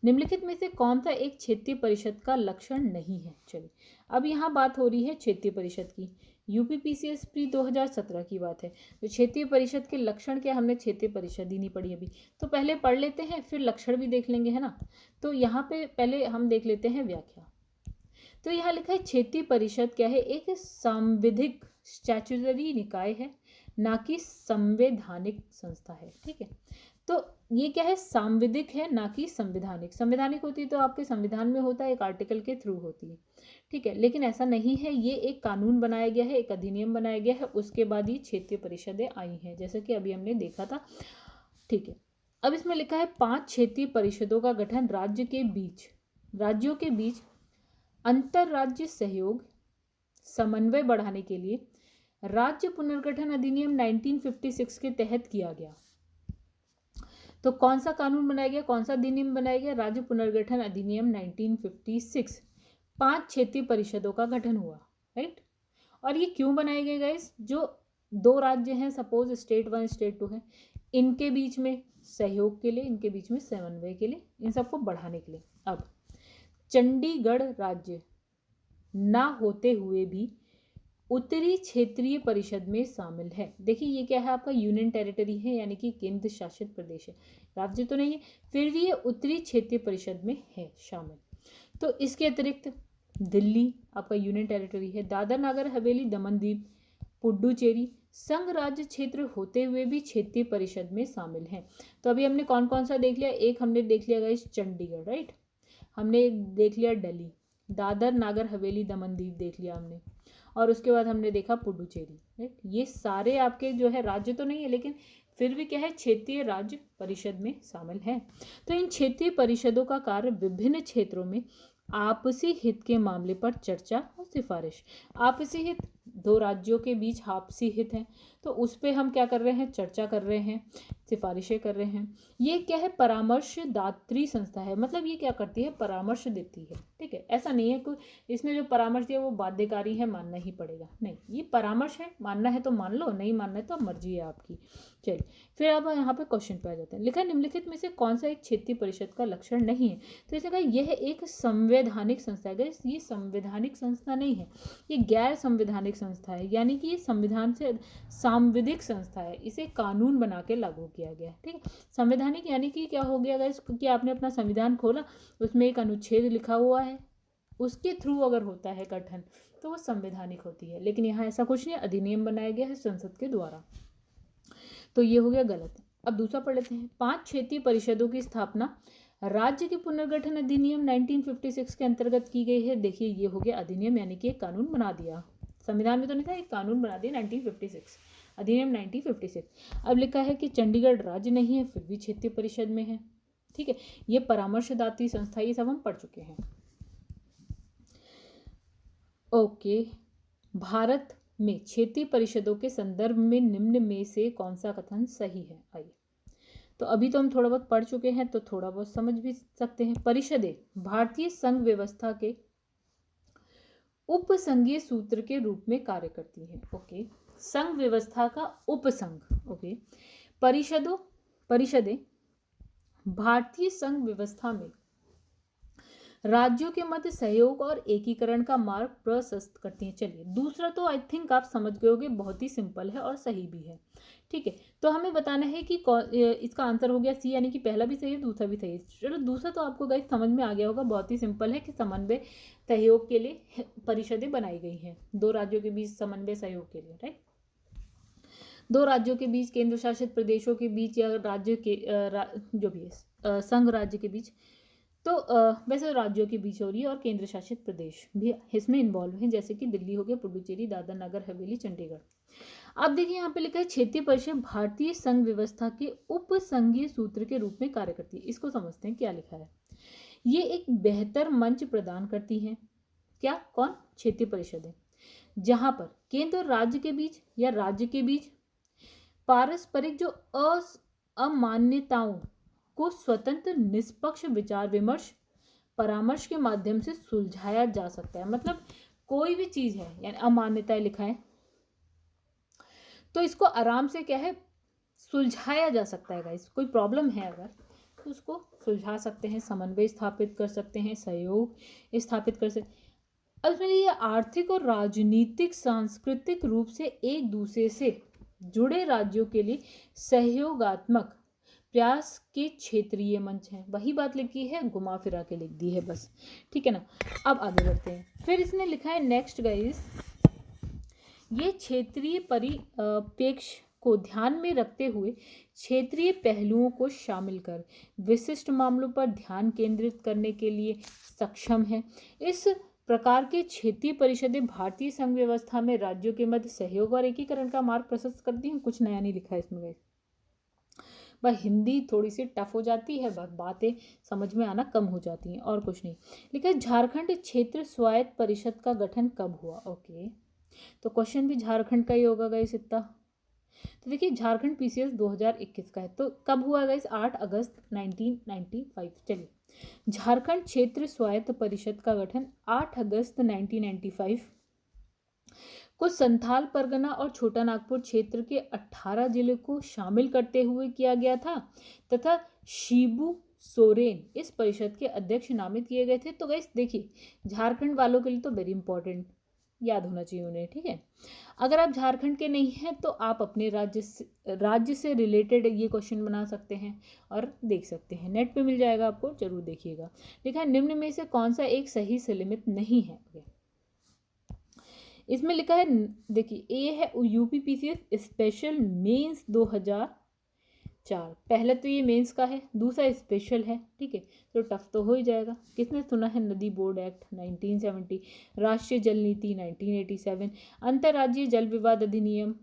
निम्नलिखित में से कौन सा एक क्षेत्रीय परिषद का लक्षण नहीं है। चलिए अब यहाँ बात हो रही है क्षेत्रीय परिषद की, यूपीपीसीएस प्री 2017 की बात है। तो क्षेत्रीय परिषद के लक्षण क्या, हमने क्षेत्रीय परिषद ही नहीं पढ़ी अभी, तो पहले पढ़ लेते हैं फिर लक्षण भी देख लेंगे, है ना। तो यहाँ पे पहले हम देख लेते हैं व्याख्या। तो यहाँ लिखा है क्षेत्रीय परिषद क्या है, एक सांविधिक स्टैट्यूटरी निकाय है, ना कि संवैधानिक संस्था है, ठीक है। तो ये क्या है, सांविधिक है ना कि संवैधानिक। संवैधानिक होती है तो आपके संविधान में होता है, एक आर्टिकल के थ्रू होती है, ठीक है, लेकिन ऐसा नहीं है। ये एक कानून बनाया गया है, एक अधिनियम बनाया गया है, उसके बाद ये क्षेत्रीय परिषदें आई हैं, जैसा कि अभी हमने देखा था, ठीक है। अब इसमें लिखा है 5 क्षेत्रीय परिषदों का गठन राज्यों के बीच अंतरराज्य सहयोग समन्वय बढ़ाने के लिए राज्य पुनर्गठन अधिनियम 1956 के तहत किया गया। तो कौन सा कानून बनाया गया, कौन सा अधिनियम बनाया गया, राज्य पुनर्गठन अधिनियम 1956। 5 क्षेत्रीय परिषदों का गठन हुआ, राइट। और ये क्यों बनाए गए गाइस, जो 2 राज्य हैं, सपोज स्टेट 1 स्टेट 2 है, इनके बीच में सहयोग के लिए, इनके बीच में समन्वय के लिए, इन सबको बढ़ाने के लिए। अब चंडीगढ़ राज्य ना होते हुए भी उत्तरी क्षेत्रीय परिषद में शामिल है। देखिए ये क्या है, आपका यूनियन टेरिटरी है, यानी कि केंद्र शासित प्रदेश है, राज्य तो नहीं है, फिर भी ये उत्तरी क्षेत्रीय परिषद में है शामिल। तो इसके अतिरिक्त दिल्ली आपका यूनियन टेरिटरी है, दादर नगर हवेली, दमन दीव, पुडुचेरी संघ राज्य क्षेत्र होते हुए भी क्षेत्रीय परिषद में शामिल हैं। तो अभी हमने कौन कौन सा देख लिया, एक हमने देख लिया गाइस चंडीगढ़, राइट, हमने एक देख लिया दिल्ली, दादर नागर हवेली दमन दीव देख लिया हमने, और उसके बाद हमने देखा पुडुचेरी, राइट। ये सारे आपके जो है राज्य तो नहीं है, लेकिन फिर भी क्या है, क्षेत्रीय राज्य परिषद में शामिल है। तो इन क्षेत्रीय परिषदों का कार्य विभिन्न क्षेत्रों में आपसी हित के मामले पर चर्चा और सिफारिश। आपसी हित दो राज्यों के बीच आपसी हित है, तो उस पर हम क्या कर रहे हैं, चर्चा कर रहे हैं, सिफारिशें कर रहे हैं। ये क्या है, परामर्शदात्री संस्था है, मतलब ये क्या करती है, परामर्श देती है। ठीक है, ऐसा नहीं है कोई इसने जो परामर्श दिया वो बाध्यकारी है, मानना ही पड़ेगा, नहीं, ये परामर्श है, मानना है तो मान लो, नहीं मानना है तो मर्जी है आपकी। चलिए फिर अब यहाँ पे क्वेश्चन पे आ जाते हैं। लिखा निम्नलिखित में से कौन सा एक क्षेत्रीय परिषद का लक्षण नहीं है, तो इसने कहा यह एक संवैधानिक संस्था है। ये संवैधानिक संस्था नहीं है, ये गैर संवैधानिक संस्था है, यानी कि ये संविधान से सांविधिक संस्था है, इसे कानून बना के लागू किया गया। ठीक है, संवैधानिक यानी कि क्या हो गया गाइस, कि आपने अपना संविधान खोला, उसमें एक अनुच्छेद लिखा हुआ है, उसके थ्रू अगर होता है गठन तो वो संवैधानिक होती है। लेकिन यहाँ ऐसा कुछ नहीं, अधिनियम बनाया गया है संसद के द्वारा, तो ये हो गया गलत। अब दूसरा पढ़ लेते हैं। 5 क्षेत्रीय परिषदों की स्थापना राज्य के पुनर्गठन अधिनियम 1956 के अंतर्गत की गई है। देखिए ये हो गया अधिनियम, यानी कि एक कानून बना दिया, संविधान में तो नहीं था, एक कानून बना दिया 1956, अधिनियम 1956। अब लिखा है कि चंडीगढ़ राज्य नहीं है, फिर भी क्षेत्रीय परिषद में है। ठीक है, ये परामर्शदात्री संस्था, ये सब हम पढ़ चुके हैं। ओके, भारत में क्षेत्रीय परिषदों के संदर्भ में निम्न में से कौन सा कथन सही है। आइए, तो अभी तो हम थोड़ा बहुत पढ़ चुके हैं, तो थोड़ा बहुत समझ भी सकते हैं। परिषदें भारतीय संघ व्यवस्था के उपसंघीय सूत्र के रूप में कार्य करती हैं। ओके, संघ व्यवस्था का उपसंघ। ओके, परिषदें भारतीय संघ व्यवस्था में राज्यों के मध्य सहयोग और एकीकरण का मार्ग प्रशस्त करती हैं। चलिए दूसरा तो आई थिंक आप समझ गए होंगे, बहुत ही सिंपल है और सही भी है। ठीक है, तो हमें बताना है कि इसका आंसर हो गया सी, यानी कि पहला भी सही है, दूसरा भी सही है। चलो दूसरा तो आपको गाइस समझ में आ गया होगा, बहुत ही सिंपल है कि समन्वय सहयोग के लिए परिषदें बनाई गई हैं, दो राज्यों के बीच समन्वय सहयोग के लिए, राइट। दो राज्यों के बीच, केंद्र शासित प्रदेशों के बीच, या राज्य के जो भी है संघ राज्य के बीच, तो वैसे राज्यों के बीच हो रही है, और केंद्र शासित प्रदेश भी इसमें इन्वॉल्व हैं, जैसे कि दिल्ली हो गया, पुडुचेरी, दादर नगर हवेली, चंडीगढ़। अब देखिए यहाँ पे लिखा है क्षेत्रीय परिषद भारतीय संघ व्यवस्था के उपसंघीय सूत्र के रूप में कार्य करती है। इसको समझते हैं क्या लिखा है। ये एक बेहतर मंच प्रदान करती है, क्या, कौन, क्षेत्रीय परिषदें, जहां पर केंद्र और राज्य के बीच या राज्य के बीच पारस्परिक जो अमान्यताओं को स्वतंत्र निष्पक्ष विचार विमर्श परामर्श के माध्यम से सुलझाया जा सकता है। मतलब कोई भी चीज है, यानी अमान्यताएं लिखा है, तो इसको आराम से क्या है, सुलझाया जा सकता है गाइस। कोई प्रॉब्लम है अगर, तो उसको सुलझा सकते हैं, समन्वय स्थापित कर सकते हैं, सहयोग स्थापित कर सकते हैं। अब इसमें ये आर्थिक और राजनीतिक सांस्कृतिक रूप से एक दूसरे से जुड़े राज्यों के लिए सहयोगात्मक प्रयास के क्षेत्रीय मंच हैं। वही बात लिखी है, घुमा फिरा के लिख दी है बस, ठीक है ना। अब आगे बढ़ते हैं। फिर इसने लिखा है नेक्स्ट गाइस, ये क्षेत्रीय परिप्रेक्ष्य को ध्यान में रखते हुए क्षेत्रीय पहलुओं को शामिल कर विशिष्ट मामलों पर ध्यान केंद्रित करने के लिए सक्षम है। इस प्रकार के क्षेत्रीय परिषदें भारतीय संघ व्यवस्था में राज्यों के मध्य सहयोग और एकीकरण का मार्ग प्रशस्त करती हैं। कुछ नया नहीं लिखा है इसमें, बस हिंदी थोड़ी सी टफ हो जाती है, बस बातें समझ में आना कम हो जाती हैं, और कुछ नहीं लिखा है। झारखंड क्षेत्र स्वायत्त परिषद का गठन कब हुआ। ओके, तो क्वेश्चन भी झारखंड का ही होगा गाइस इतना। तो देखिए झारखंड पीसीएस 2021 का है, तो कब हुआ गाइस, 8 अगस्त 1995। चलिए, झारखंड क्षेत्र स्वायत्त परिषद का गठन 8 अगस्त 1995 को संथाल परगना और छोटा नागपुर क्षेत्र के 18 जिले को शामिल करते हुए किया गया था, तथा शिबू सोरेन इस परिषद के अध्यक्ष नामित किए गए थे। तो गाइस देखिए, झारखंड वालों के लिए तो वेरी इंपॉर्टेंट याद होना चाहिए उन्हें, ठीक है। अगर आप झारखंड के नहीं हैं तो आप अपने राज्य से रिलेटेड ये क्वेश्चन बना सकते हैं और देख सकते हैं, नेट पे मिल जाएगा आपको, जरूर देखिएगा। लिखा है निम्न में से कौन सा एक सही सीमित नहीं है। इसमें लिखा है, देखिए ए है यूपीपीसीएस स्पेशल मेंस 2004। पहले तो ये मेंस का है, दूसरा स्पेशल है, ठीक है, तो टफ तो हो ही जाएगा। किसने सुना है नदी बोर्ड एक्ट 1970, राष्ट्रीय जल नीति 1987, अंतर्राज्यीय जल विवाद अधिनियम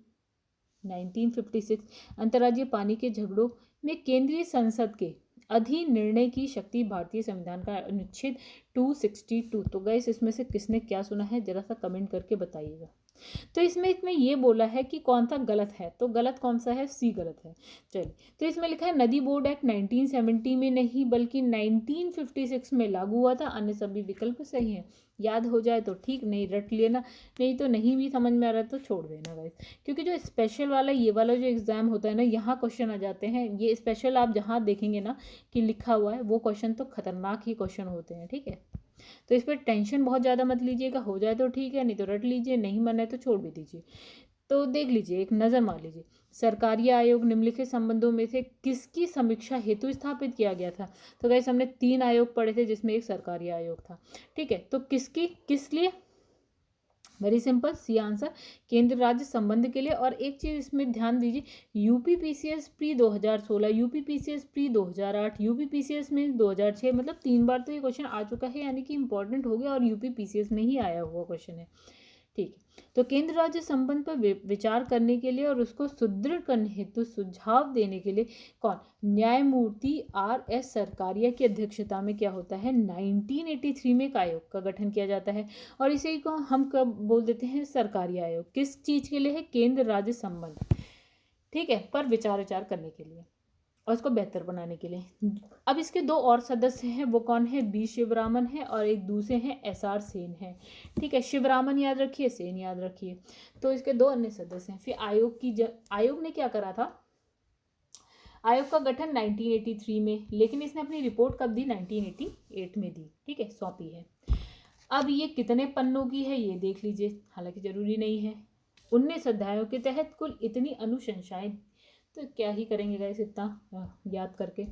1956, अंतर्राज्यीय पानी के झगड़ों में केंद्रीय संसद के अधीन निर्णय की शक्ति, भारतीय संविधान का अनुच्छेद 262। तो गाइस इसमें से किसने क्या सुना है, जरा सा कमेंट करके बताइएगा। तो इसमें ये बोला है कि कौन सा गलत है, तो गलत कौन सा है, सी गलत है। चलिए, तो इसमें लिखा है नदी बोर्ड एक्ट 1970 में नहीं बल्कि 1956 में लागू हुआ था, अन्य सभी विकल्प सही हैं। याद हो जाए तो ठीक, नहीं रट लेना, नहीं तो नहीं भी समझ में आ रहा तो छोड़ देना गाइस। क्योंकि जो स्पेशल वाला ये वाला जो एग्जाम होता है ना, यहाँ क्वेश्चन आ जाते हैं, ये स्पेशल आप जहाँ देखेंगे ना कि लिखा हुआ है वो क्वेश्चन तो खतरनाक ही क्वेश्चन होते हैं, ठीक है। तो इस पर टेंशन बहुत ज़्यादा मत लीजिएगा, हो जाए तो ठीक है, नहीं तो रट लीजिए, नहीं मन है तो छोड़ भी दीजिए। तो देख लीजिए, एक नज़र मार लीजिए। सरकारी आयोग निम्नलिखित संबंधों में से किसकी समीक्षा हेतु स्थापित किया गया था। तो गाइस हमने 3 आयोग पढ़े थे जिसमें एक सरकारी आयोग था, ठीक है। तो किसकी, किस लिए, वेरी सिंपल, सी आंसर, केंद्र राज्य संबंध के लिए। और एक चीज़ इसमें ध्यान दीजिए, UP PCS pre 2016, UP PCS pre 2008, UP PCS में 2006, मतलब 3 बार तो ये क्वेश्चन आ चुका है, यानी कि इंपॉर्टेंट हो गया और यूपी पीसीएस में ही आया हुआ क्वेश्चन है, ठीक है। तो केंद्र राज्य संबंध पर विचार करने के लिए और उसको सुदृढ़ करने हेतु सुझाव देने के लिए कौन, न्यायमूर्ति RS सरकारिया की अध्यक्षता में क्या होता है, 1983 में एक आयोग का गठन किया जाता है। और इसे को हम कब बोल देते हैं, सरकारी आयोग। किस चीज़ के लिए है, केंद्र राज्य संबंध, ठीक है, पर विचार करने के लिए और इसको बेहतर बनाने के लिए। अब इसके 2 और सदस्य हैं, वो कौन है, बी शिवरामन है और एक दूसरे हैं SR सेन है, ठीक है। शिवरामन याद रखिए, सेन याद रखिए। तो इसके 2 अन्य सदस्य हैं। फिर आयोग ने क्या करा था, आयोग का गठन 1983 में, लेकिन इसने अपनी रिपोर्ट कब दी, 1988 में दी, ठीक है, सौंपी है। अब ये कितने पन्नों की है ये देख लीजिए, हालांकि जरूरी नहीं है। 19 अध्यायों के तहत कुल इतनी अनुशंसाएं, तो क्या ही करेंगे गाइस इतना याद करके,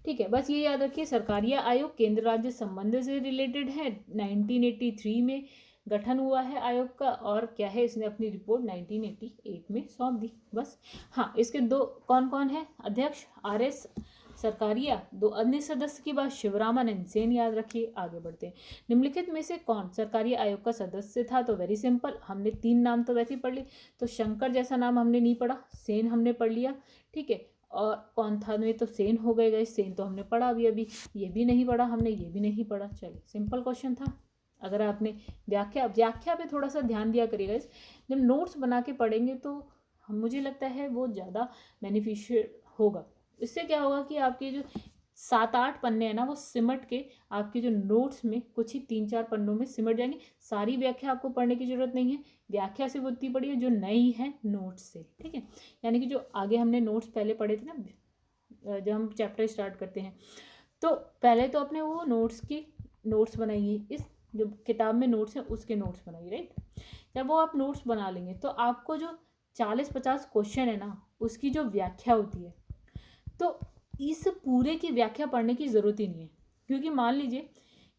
ठीक है। बस ये याद रखिए, सरकारी आयोग केंद्र राज्य संबंध से रिलेटेड है, 1983 में गठन हुआ है आयोग का, और क्या है, इसने अपनी रिपोर्ट 1988 में सौंप दी, बस। हाँ, इसके 2 कौन कौन है अध्यक्ष, RS सरकारिया, 2 अन्य सदस्य की बात शिवरामन एंड सेन याद रखिए। आगे बढ़ते हैं, निम्नलिखित में से कौन सरकारी आयोग का सदस्य था। तो वेरी सिंपल, हमने 3 नाम तो वैसे ही पढ़ लिए, तो शंकर जैसा नाम हमने नहीं पढ़ा, सेन हमने पढ़ लिया, ठीक है। और कौन था में तो सेन हो गए, सेन तो हमने पढ़ा अभी, ये भी नहीं पढ़ा हमने, ये भी नहीं पढ़ा। चलिए, सिंपल क्वेश्चन था। अगर आपने व्याख्या पे थोड़ा सा ध्यान दिया करिएगा, जब नोट्स बना के पढ़ेंगे तो मुझे लगता है वो ज़्यादा बेनिफिशियल होगा। इससे क्या होगा कि आपके जो 7-8 पन्ने हैं ना, वो सिमट के आपके जो नोट्स में कुछ ही 3-4 पन्नों में सिमट जाएंगे। सारी व्याख्या आपको पढ़ने की जरूरत नहीं है, व्याख्या से वो उतनी पढ़ी है जो नई है नोट्स से, ठीक है। यानी कि जो आगे हमने नोट्स पहले पढ़े थे ना, जब हम चैप्टर स्टार्ट करते हैं, तो पहले तो अपने वो नोट्स बनाइए, इस जो किताब में नोट्स हैं उसके नोट्स बनाइए, राइट। जब वो आप नोट्स बना लेंगे तो आपको जो 40-50 क्वेश्चन है ना, उसकी जो व्याख्या होती है, तो इस पूरे की व्याख्या पढ़ने की ज़रूरत ही नहीं है। क्योंकि मान लीजिए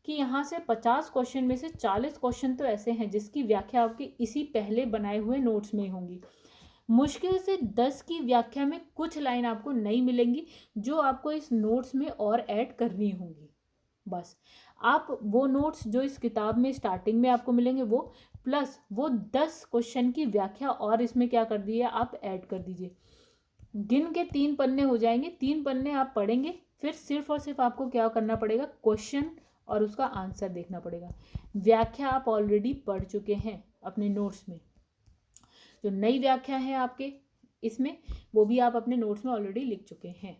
कि यहाँ से 50 क्वेश्चन में से 40 क्वेश्चन तो ऐसे हैं जिसकी व्याख्या आपके इसी पहले बनाए हुए नोट्स में ही होंगी। मुश्किल से 10 की व्याख्या में कुछ लाइन आपको नहीं मिलेंगी जो आपको इस नोट्स में और ऐड करनी होंगी। बस आप वो नोट्स जो इस किताब में स्टार्टिंग में आपको मिलेंगे वो, प्लस वो 10 क्वेश्चन की व्याख्या और इसमें क्या कर दिए आप ऐड कर दीजिए। गिन के 3 पन्ने हो जाएंगे, 3 पन्ने आप पढ़ेंगे, फिर सिर्फ और सिर्फ आपको क्या करना पड़ेगा, क्वेश्चन और उसका आंसर देखना पड़ेगा। व्याख्या आप ऑलरेडी पढ़ चुके हैं अपने नोट्स में, जो नई व्याख्या है आपके इसमें वो भी आप अपने नोट्स में ऑलरेडी लिख चुके हैं,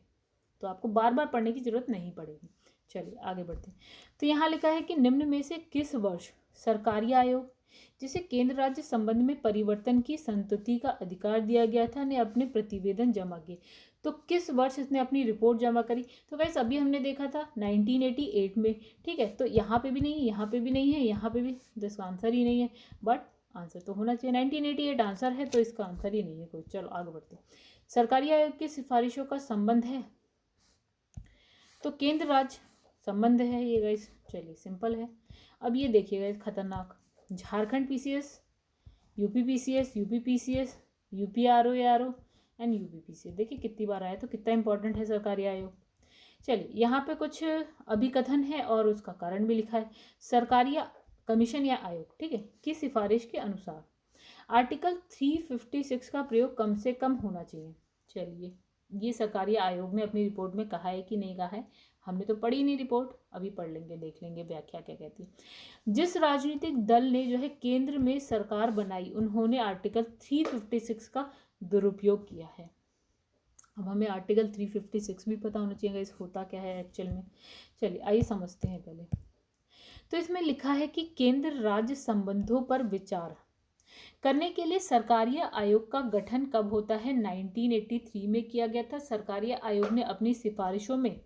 तो आपको बार बार पढ़ने की जरूरत नहीं पड़ेगी। चलिए आगे बढ़ते हैं। तो यहाँ लिखा है कि निम्न में से किस वर्ष सरकारी आयोग जिसे केंद्र राज्य संबंध में परिवर्तन की संतति का अधिकार दिया गया था ने अपने प्रतिवेदन जमा किए। तो किस वर्ष इसने अपनी रिपोर्ट जमा करी, तो वैसे अभी हमने देखा था 1988 में, ठीक है। तो यहाँ पे भी नहीं है, यहाँ पे भी नहीं है, यहाँ पे भी, इसका आंसर ही नहीं है, बट आंसर तो होना चाहिए। 1988 आंसर है, तो इसका आंसर ही नहीं है कोई। चलो आगे बढ़ते हैं। सरकारी आयोग की सिफारिशों का संबंध है, तो केंद्र राज्य संबंध है ये गाइस। चलिए सिंपल है। अब ये देखिएगा खतरनाक, Jharkhand PCS, UP PCS, UP PCS, UP RO and UP PCS, देखिए कितनी बार आया, तो कितना इंपॉर्टेंट है सरकारी आयोग। चलिए यहाँ पे कुछ अभिकथन है और उसका कारण भी लिखा है। सरकारी कमीशन या आयोग, ठीक है, की सिफारिश के अनुसार आर्टिकल 356 का प्रयोग कम से कम होना चाहिए। चलिए, ये सरकारी आयोग ने अपनी रिपोर्ट में कहा है कि नहीं कहा है, हमने तो पढ़ी नहीं रिपोर्ट, अभी पढ़ लेंगे, देख लेंगे व्याख्या क्या कहती है। जिस राजनीतिक दल ने जो है केंद्र में सरकार बनाई उन्होंने आर्टिकल 356 का दुरुपयोग किया है। अब हमें आर्टिकल 356 भी पता होना चाहिए इस होता क्या है एक्चुअल में। चलिए आइए समझते हैं पहले। तो इसमें लिखा है कि केंद्र राज्य संबंधों पर विचार करने के लिए सरकारी आयोग का गठन कब होता है? 1983 में किया गया था। सरकारी आयोग ने अपनी सिफारिशों में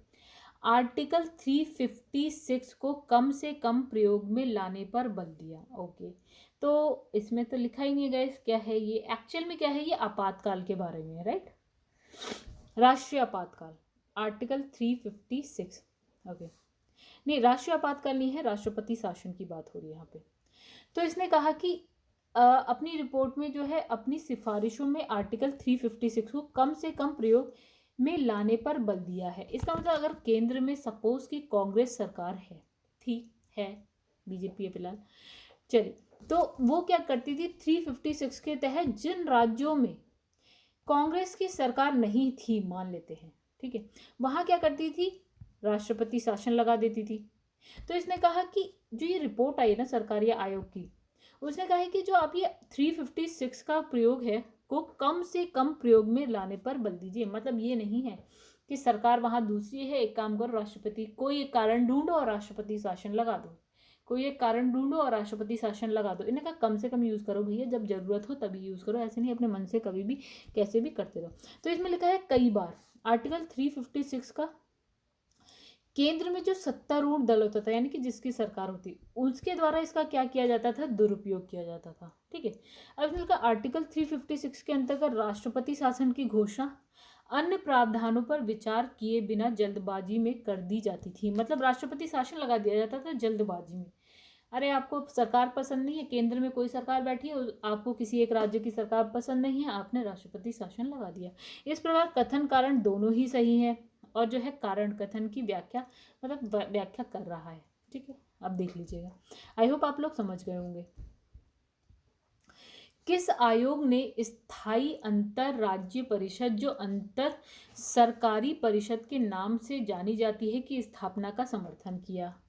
आर्टिकल 356 को कम से कम प्रयोग में लाने पर बल दिया। ओके, तो इसमें तो लिखा ही नहीं गाइस क्या है ये एक्चुअल में, क्या है ये आपातकाल के बारे में, राइट, राष्ट्रीय आपातकाल, आर्टिकल 356। ओके, नहीं राष्ट्रीय आपातकाल नहीं है, राष्ट्रपति शासन की बात हो रही है यहाँ पे। तो इसने कहा कि अपनी रिपोर्ट में जो है अपनी सिफारिशों में आर्टिकल 356 को कम से कम प्रयोग में लाने पर बल दिया है। इसका मतलब अगर केंद्र में सपोज की कांग्रेस सरकार है बीजेपी है फिलहाल, चलिए, तो वो क्या करती थी 356 के तहत जिन राज्यों में कांग्रेस की सरकार नहीं थी, मान लेते हैं, ठीक है, वहां क्या करती थी, राष्ट्रपति शासन लगा देती थी। तो इसने कहा कि जो ये रिपोर्ट आई है ना सरकारी आयोग की, उसने कहा है कि जो आप ये 356 का प्रयोग है को कम से कम प्रयोग में लाने पर बल दीजिए। मतलब ये नहीं है कि सरकार वहां दूसरी है, एक काम करो राष्ट्रपति कोई एक कारण ढूंढो और राष्ट्रपति शासन लगा दो, कोई एक कारण ढूंढो और राष्ट्रपति शासन लगा दो। इन्हें कहा कम से कम यूज करो भैया, जब जरूरत हो तभी यूज करो, ऐसे नहीं अपने मन से कभी भी कैसे भी करते रहो। तो इसमें लिखा है कई बार आर्टिकल 356 का केंद्र में जो सत्तारूढ़ दल होता था यानी कि जिसकी सरकार होती उसके द्वारा इसका क्या किया जाता था, दुरुपयोग किया जाता था, ठीक है। अब इसका आर्टिकल 356 के अंतर्गत राष्ट्रपति शासन की घोषणा अन्य प्रावधानों पर विचार किए बिना जल्दबाजी में कर दी जाती थी। मतलब राष्ट्रपति शासन लगा दिया जाता था जल्दबाजी में। अरे आपको सरकार पसंद नहीं है, केंद्र में कोई सरकार बैठी है, आपको किसी एक राज्य की सरकार पसंद नहीं है, आपने राष्ट्रपति शासन लगा दिया। इस प्रकार कथन कारण दोनों ही सही है और जो है कारण कथन की व्याख्या मतलब व्याख्या कर रहा है, ठीक है। अब देख लीजिएगा, आई होप आप लोग समझ गए होंगे। किस आयोग ने स्थायी अंतर राज्य परिषद जो अंतर सरकारी परिषद के नाम से जानी जाती है की स्थापना का समर्थन किया?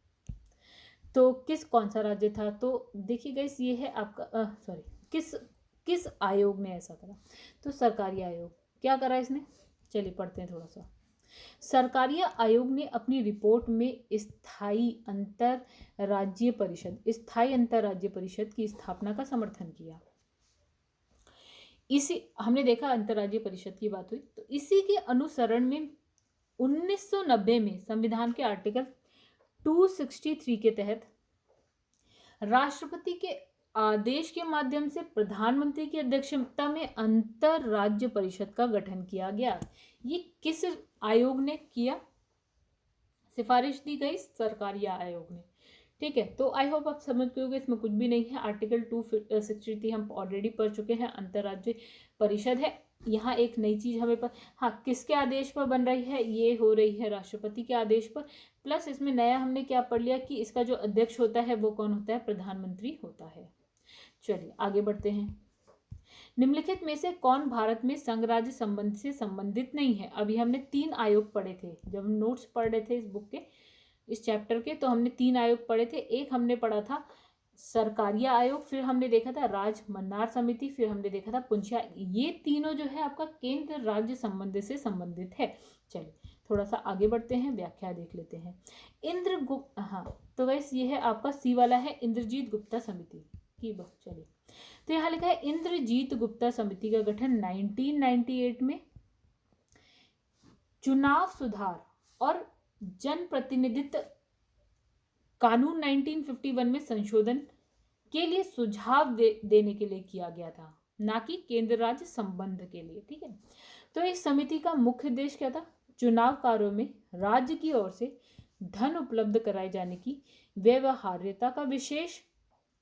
तो कौन सा राज्य था? तो देखिए गाइस ये है आपका किस आयोग ने ऐसा करा? तो सरकारी आयोग। क्या करा इसने? चलिए पढ़ते हैं थोड़ा सा। सरकारी आयोग ने अपनी रिपोर्ट में स्थायी अंतर राज्य परिषद की स्थापना का समर्थन किया। इसी हमने देखा अंतर्राज्यीय परिषद की बात हुई, तो इसी के अनुसरण में 1990 में संविधान के आर्टिकल 263 के तहत राष्ट्रपति के आदेश के माध्यम से प्रधानमंत्री की अध्यक्षता में अंतर राज्य परिषद का गठन किया गया। ये किस आयोग ने किया? सिफारिश दी गई सरकारी आयोग ने, ठीक है। तो आई होप आप समझ गए होंगे, इसमें कुछ भी नहीं है। आर्टिकल 263 हम ऑलरेडी पढ़ चुके हैं, अंतर्राज्यीय परिषद है। यहाँ एक नई चीज हमें पर, हाँ, किसके आदेश पर बन रही है? ये हो रही है राष्ट्रपति के आदेश पर। प्लस इसमें नया हमने क्या पढ़ लिया कि इसका जो अध्यक्ष होता है वो कौन होता है? प्रधानमंत्री होता है। चलिए आगे बढ़ते हैं। निम्नलिखित में से कौन भारत में संघ राज्य संबंध से संबंधित नहीं है? अभी हमने 3 आयोग पढ़े थे जब हम नोट्स पढ़ रहे थे इस बुक के, इस चैप्टर के, तो हमने 3 आयोग पढ़े थे। एक हमने पढ़ा था सरकारी आयोग, फिर हमने देखा था राज मन्नार समिति, फिर हमने देखा था पुंछा। ये तीनों जो है आपका केंद्र राज्य संबंध से संबंधित है। चलिए थोड़ा सा आगे बढ़ते हैं, व्याख्या देख लेते हैं। इंद्रगुप्त, हाँ, तो वैसे ये है आपका सी वाला है इंद्रजीत गुप्ता समिति की बात। चलिए, तो यहाँ लिखा है इंद्रजीत गुप्ता समिति का गठन 1998 में चुनाव सुधार और जनप्रतिनिधित्व कानून 1951 में संशोधन के लिए सुझाव देने के लिए किया गया था, ना कि केंद्र राज्य संबंध के लिए, ठीक है। तो इस समिति का मुख्य उद्देश्य क्या था? चुनाव कार्यों में राज्य की ओर से धन उपलब्ध कराए जाने की व्यवहार्यता का विशेष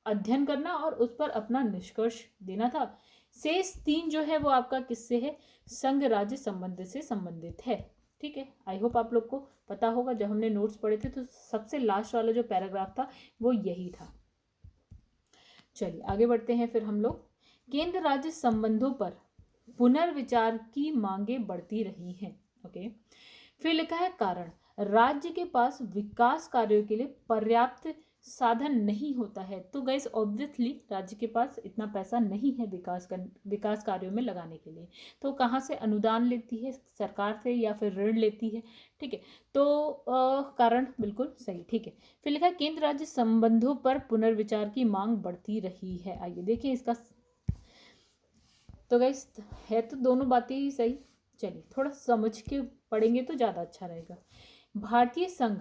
अध्ययन करना और उस पर अपना निष्कर्ष देना था। शेष 3 जो है वो आपका किससे है? संघ राज्य संबंध से संबंधित है, ठीक है। आई होप आप लोग को पता होगा, जब हमने नोट्स पढ़े थे तो सबसे लास्ट वाला जो पैराग्राफ था वो यही था। चलिए आगे बढ़ते हैं फिर हम लोग। केंद्र राज्य संबंधों पर पुनर्विचार की मांगे बढ़ती रही हैं। ओके, फिर लिखा है कारण राज्य के पास विकास कार्यों के लिए पर्याप्त साधन नहीं होता है। तो गाइस ऑब्वियसली राज्य के पास इतना पैसा नहीं है विकास कार्यों में लगाने के लिए, तो कहाँ से अनुदान लेती है, सरकार से या फिर ऋण लेती है। ठीक है, तो कारण बिल्कुल सही। ठीक है, फिर लिखा है केंद्र राज्य संबंधों पर पुनर्विचार की मांग बढ़ती रही है। आइए देखिए इसका। तो गाइस है तो दोनों बातें ही सही। चलिए थोड़ा समझ के पढ़ेंगे तो ज़्यादा अच्छा रहेगा। भारतीय संघ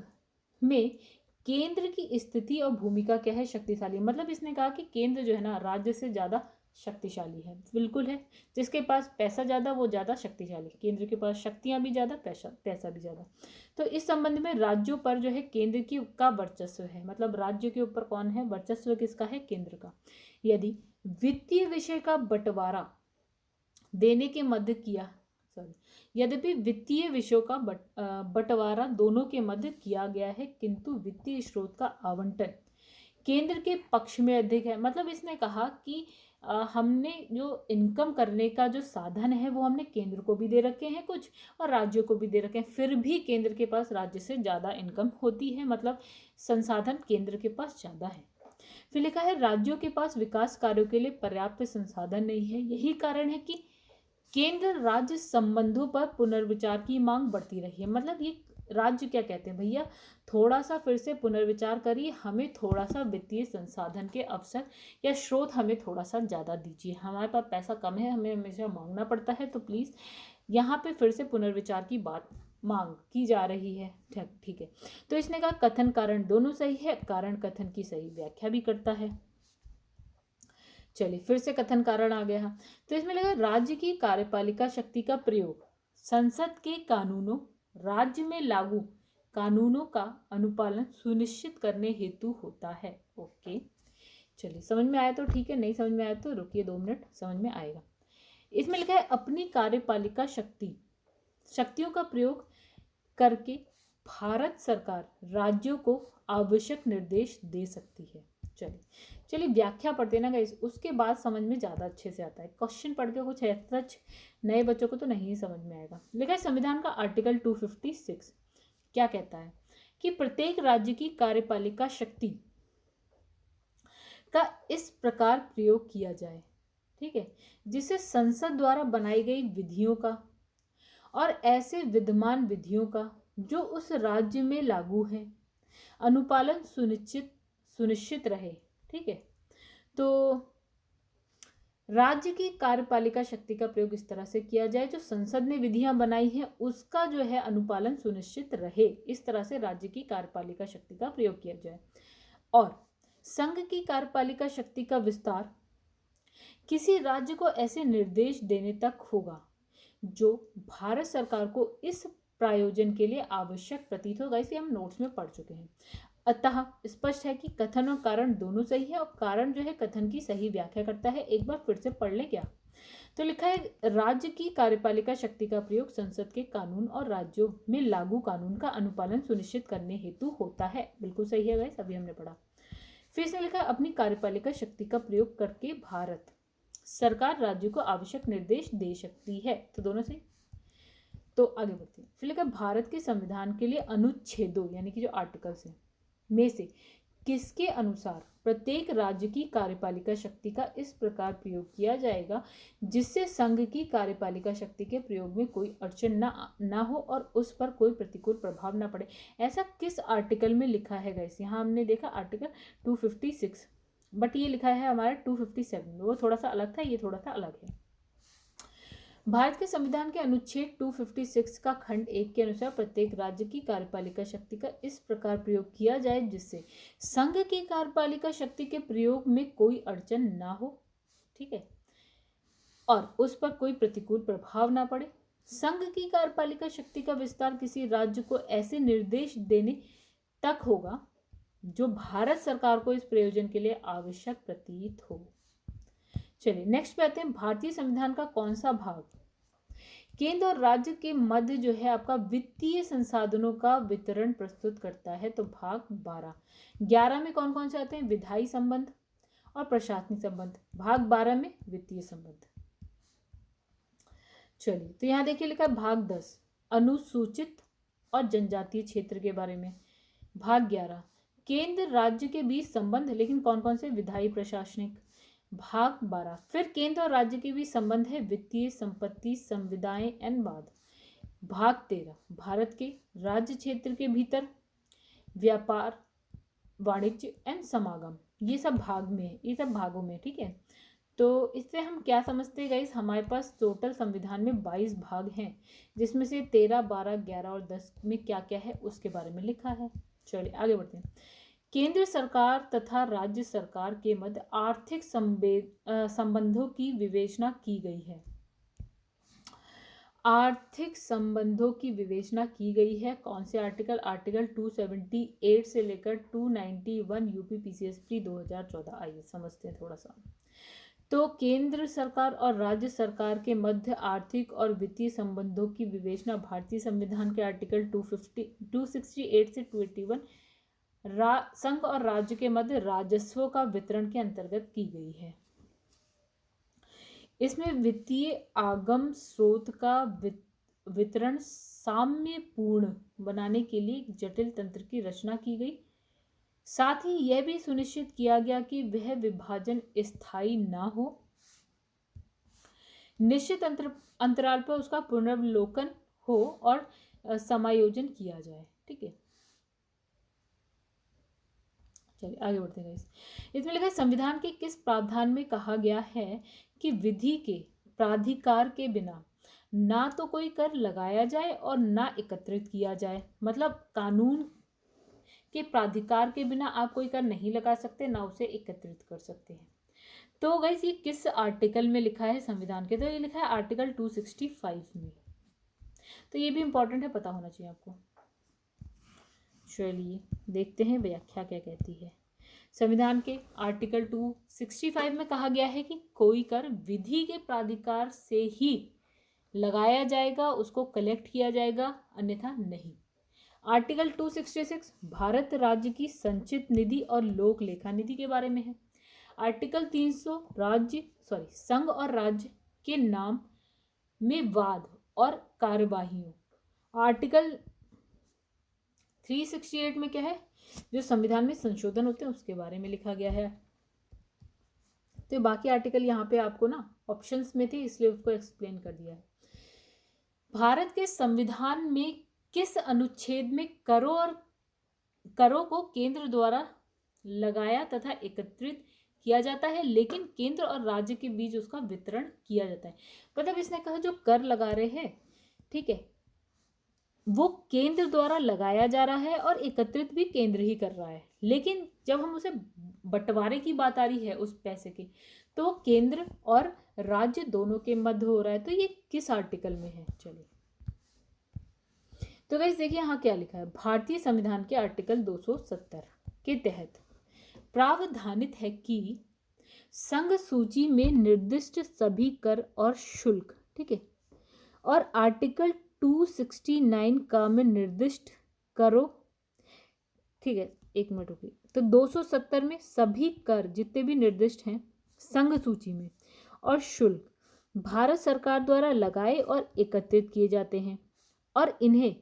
में केंद्र की स्थिति और भूमिका क्या है? शक्तिशाली। मतलब इसने कहा कि केंद्र जो है ना राज्य से ज़्यादा शक्तिशाली है। बिल्कुल है, जिसके पास पैसा ज़्यादा वो ज़्यादा शक्तिशाली। केंद्र के पास शक्तियाँ भी ज़्यादा, पैसा भी ज़्यादा। तो इस संबंध में राज्यों पर जो है केंद्र की का वर्चस्व है। मतलब राज्यों के ऊपर कौन है? वर्चस्व किसका है? केंद्र का। यदि वित्तीय विषय का बंटवारा देने के मध्य किया यद्यपि वित्तीय विषयों का बंटवारा दोनों के मध्य किया गया है, किंतु वित्तीय स्रोत का आवंटन केंद्र के पक्ष में अधिक है। मतलब इसने कहा कि हमने जो इनकम करने का जो साधन है वो हमने केंद्र को भी दे रखे हैं कुछ और राज्यों को भी दे रखे हैं, फिर भी केंद्र के पास राज्य से ज़्यादा इनकम होती है। मतलब संसाधन केंद्र के पास ज़्यादा है। फिर लिखा है राज्यों के पास विकास कार्यों के लिए पर्याप्त संसाधन नहीं है। यही कारण है कि केंद्र राज्य संबंधों पर पुनर्विचार की मांग बढ़ती रही है। मतलब ये राज्य क्या कहते हैं, भैया थोड़ा सा फिर से पुनर्विचार करिए, हमें थोड़ा सा वित्तीय संसाधन के अवसर या स्रोत हमें थोड़ा सा ज़्यादा दीजिए। हमारे पास पैसा कम है, हमें हमेशा मांगना पड़ता है, तो प्लीज़ यहाँ पे फिर से पुनर्विचार की बात मांग की जा रही है। ठीक है, तो इसने कहा कथन कारण दोनों सही है, कारण कथन की सही व्याख्या भी करता है। चलिए फिर से कथन कारण आ गया। तो इसमें लगा राज्य की कार्यपालिका शक्ति का प्रयोग संसद के कानूनों, राज्य में लागू कानूनों का अनुपालन सुनिश्चित करने हेतु होता है। ओके, चलिए समझ में आया तो ठीक है, नहीं समझ में आया तो रुकिए 2 मिनट, समझ में आएगा। इसमें लिखा है अपनी कार्यपालिका शक्तियों का प्रयोग करके भारत सरकार राज्यों को आवश्यक निर्देश दे सकती है। चलिए व्याख्या पढ़ते ना गाइस, उसके बाद समझ में ज़्यादा अच्छे से आता है। क्वेश्चन पढ़ के कुछ सच नए बच्चों को तो नहीं समझ में आएगा। लिखा है संविधान का आर्टिकल 256 क्या कहता है कि प्रत्येक राज्य की कार्यपालिका शक्ति का इस प्रकार प्रयोग किया जाए, ठीक है, जिसे संसद द्वारा बनाई गई विधियों का और ऐसे विद्यमान विधियों का जो उस राज्य में लागू है अनुपालन सुनिश्चित रहे। ठीक है, तो राज्य की कार्यपालिका शक्ति का प्रयोग इस तरह से किया जाए जो संसद ने विधियां बनाई हैं उसका जो है अनुपालन सुनिश्चित रहे। इस तरह से राज्य की कार्यपालिका शक्ति का प्रयोग किया जाए। और संघ की कार्यपालिका शक्ति का विस्तार किसी राज्य को ऐसे निर्देश देने तक होगा जो भारत सरकार को इस प्रायोजन के लिए आवश्यक प्रतीत होगा। इसे हम नोट्स में पढ़ चुके हैं। अतः स्पष्ट है कि कथन और कारण दोनों सही है और कारण जो है कथन की सही व्याख्या करता है। एक बार फिर से पढ़ लें क्या? तो लिखा है राज्य की कार्यपालिका शक्ति का प्रयोग संसद के कानून और राज्यों में लागू कानून का अनुपालन सुनिश्चित करने हेतु होता है। बिल्कुल सही है गाइस, अभी हमने पढ़ा। फिर से लिखा है अपनी कार्यपालिका शक्ति का प्रयोग करके भारत सरकार राज्यों को आवश्यक निर्देश दे सकती है। तो दोनों सही। तो आगे बढ़ते हैं। फिर लिखा भारत के संविधान के लिए अनुच्छेदों यानी कि जो आर्टिकल्स हैं में से किसके अनुसार प्रत्येक राज्य की कार्यपालिका शक्ति का इस प्रकार प्रयोग किया जाएगा जिससे संघ की कार्यपालिका शक्ति के प्रयोग में कोई अड़चन ना हो और उस पर कोई प्रतिकूल प्रभाव ना पड़े। ऐसा किस आर्टिकल में लिखा है गाइस? यहाँ हमने देखा आर्टिकल 256, बट ये लिखा है हमारा 257, वो थोड़ा सा अलग था, ये थोड़ा सा अलग है। भारत के संविधान के अनुच्छेद 256 का खंड 1 के अनुसार प्रत्येक राज्य की कार्यपालिका शक्ति का इस प्रकार प्रयोग किया जाए जिससे संघ की कार्यपालिका शक्ति के प्रयोग में कोई अड़चन ना हो, ठीक है, और उस पर कोई प्रतिकूल प्रभाव ना पड़े। संघ की कार्यपालिका शक्ति का विस्तार किसी राज्य को ऐसे निर्देश देने तक होगा जो भारत सरकार को इस प्रयोजन के लिए आवश्यक प्रतीत हो। चलिए नेक्स्ट पे आते हैं। भारतीय संविधान का कौन सा भाग केंद्र और राज्य के मध्य जो है आपका वित्तीय संसाधनों का वितरण प्रस्तुत करता है? तो भाग 12। 11 में कौन कौन से आते हैं? विधायी संबंध और प्रशासनिक संबंध। भाग 12 में वित्तीय संबंध। चलिए तो यहाँ देखिए लिखा है भाग 10 अनुसूचित और जनजातीय क्षेत्र के बारे में। भाग 11 केंद्र राज्य के बीच संबंध, लेकिन कौन कौन से? विधायी, प्रशासनिक। भाग 12 फिर केंद्र और राज्य के बीच संबंध है वित्तीय, संपत्ति, संविदाएं एंड वाद। भाग 13 भारत के राज्य क्षेत्र के भीतर व्यापार, वाणिज्य एंड समागम। ये सब भाग में है, ये सब भागों में, ठीक है। तो इससे हम क्या समझते हैं गाइस, हमारे पास टोटल संविधान में 22 भाग हैं, जिसमें से 13, 12, 11 और 10 में क्या क्या है उसके बारे में लिखा है। चलिए आगे बढ़ते हैं। केंद्र सरकार तथा राज्य सरकार के मध्य आर्थिक संबंधों की विवेचना की गई है। आर्थिक संबंधों की विवेचना की गई है कौन से आर्टिकल? आर्टिकल 278 से लेकर 291 यूपी पीसीएसपी 2014। आइए समझते हैं थोड़ा सा। तो केंद्र सरकार और राज्य सरकार के मध्य आर्थिक और वित्तीय संबंधों की विवेचना भारतीय संविधान के आर्टिकल 268 से 281 संघ और राज्य के मध्य राजस्व का वितरण के अंतर्गत की गई है। इसमें वित्तीय आगम स्रोत का वितरण साम्यपूर्ण बनाने के लिए एक जटिल तंत्र की रचना की गई। साथ ही यह भी सुनिश्चित किया गया कि वह विभाजन स्थायी ना हो, निश्चित अंतराल पर उसका पुनर्वलोकन हो और समायोजन किया जाए। ठीक है, चलिए आगे बढ़ते हैं। इसमें लिखा है संविधान के किस प्रावधान में कहा गया है कि विधि के प्राधिकार के बिना ना तो कोई कर लगाया जाए और ना एकत्रित किया जाए। मतलब कानून के प्राधिकार के बिना आप कोई कर नहीं लगा सकते, ना उसे एकत्रित कर सकते हैं। तो गाइस ये किस आर्टिकल में लिखा है संविधान के? तो ये लिखा है आर्टिकल 265 में। तो ये भी इंपॉर्टेंट है, पता होना चाहिए आपको। चलिए देखते हैं व्याख्या क्या कहती है। संविधान के आर्टिकल 265 में कहा गया है कि कोई कर विधि के प्राधिकार से ही लगाया जाएगा, उसको कलेक्ट किया जाएगा, अन्यथा नहीं। आर्टिकल 266 भारत राज्य की संचित निधि और लोक लेखा निधि के बारे में है। आर्टिकल 300 संघ और राज्य के नाम में वाद और कार्यवाहियों। आर्टिकल 368 में क्या है? जो संविधान में संशोधन होते हैं उसके बारे में लिखा गया है। तो बाकी आर्टिकल यहाँ पे आपको ना ऑप्शंस में थे, इसलिए उसको एक्सप्लेन कर दिया है। भारत के संविधान में किस अनुच्छेद में करों को केंद्र द्वारा लगाया तथा एकत्रित किया जाता है, लेकिन केंद्र और राज्य के बीच उसका वितरण किया जाता है। मतलब इसने कहा जो कर लगा रहे हैं, ठीक है, वो केंद्र द्वारा लगाया जा रहा है और एकत्रित भी केंद्र ही कर रहा है, लेकिन जब हम उसे बंटवारे की बात आ रही है उस पैसे की, तो वो केंद्र और राज्य दोनों के मध्य हो रहा है। तो ये किस आर्टिकल में है? चलिए तो गाइस देखिए यहाँ क्या लिखा है। भारतीय संविधान के आर्टिकल 270 के तहत प्रावधानित है कि संघ सूची में निर्दिष्ट सभी कर और शुल्क, ठीक है, और आर्टिकल 269 का में निर्दिष्ट करो, ठीक है, एक मिनट रुकिए। तो 270 में सभी कर जितने भी निर्दिष्ट हैं संघ सूची में और शुल्क भारत सरकार द्वारा लगाए और एकत्रित किए जाते हैं और इन्हें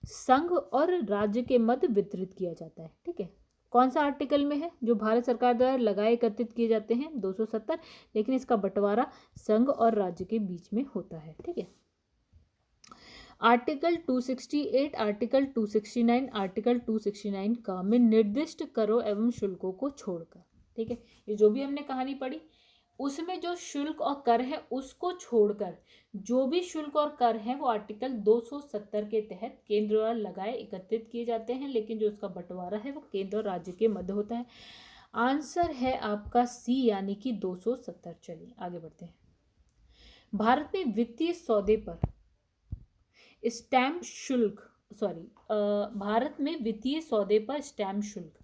संघ और राज्य के मध्य वितरित किया जाता है। ठीक है, कौन सा आर्टिकल में है? जो भारत सरकार द्वारा लगाए एकत्रित किए जाते हैं 270, लेकिन इसका बंटवारा संघ और राज्य के बीच में होता है। ठीक है, आर्टिकल 268, आर्टिकल 269, आर्टिकल 269 का में निर्दिष्ट करों एवं शुल्कों को छोड़कर, ठीक है, ये जो भी हमने कहानी पढ़ी उसमें जो शुल्क और कर है उसको छोड़कर जो भी शुल्क और कर है वो आर्टिकल 270 के तहत केंद्र द्वारा लगाए एकत्रित किए जाते हैं, लेकिन जो उसका बंटवारा है वो केंद्र और राज्य के मध्य होता है। आंसर है आपका सी, यानी कि 270। चलिए आगे बढ़ते हैं। भारत में वित्तीय सौदे पर स्टैम्प शुल्क, भारत में वित्तीय सौदे पर स्टैम्प शुल्क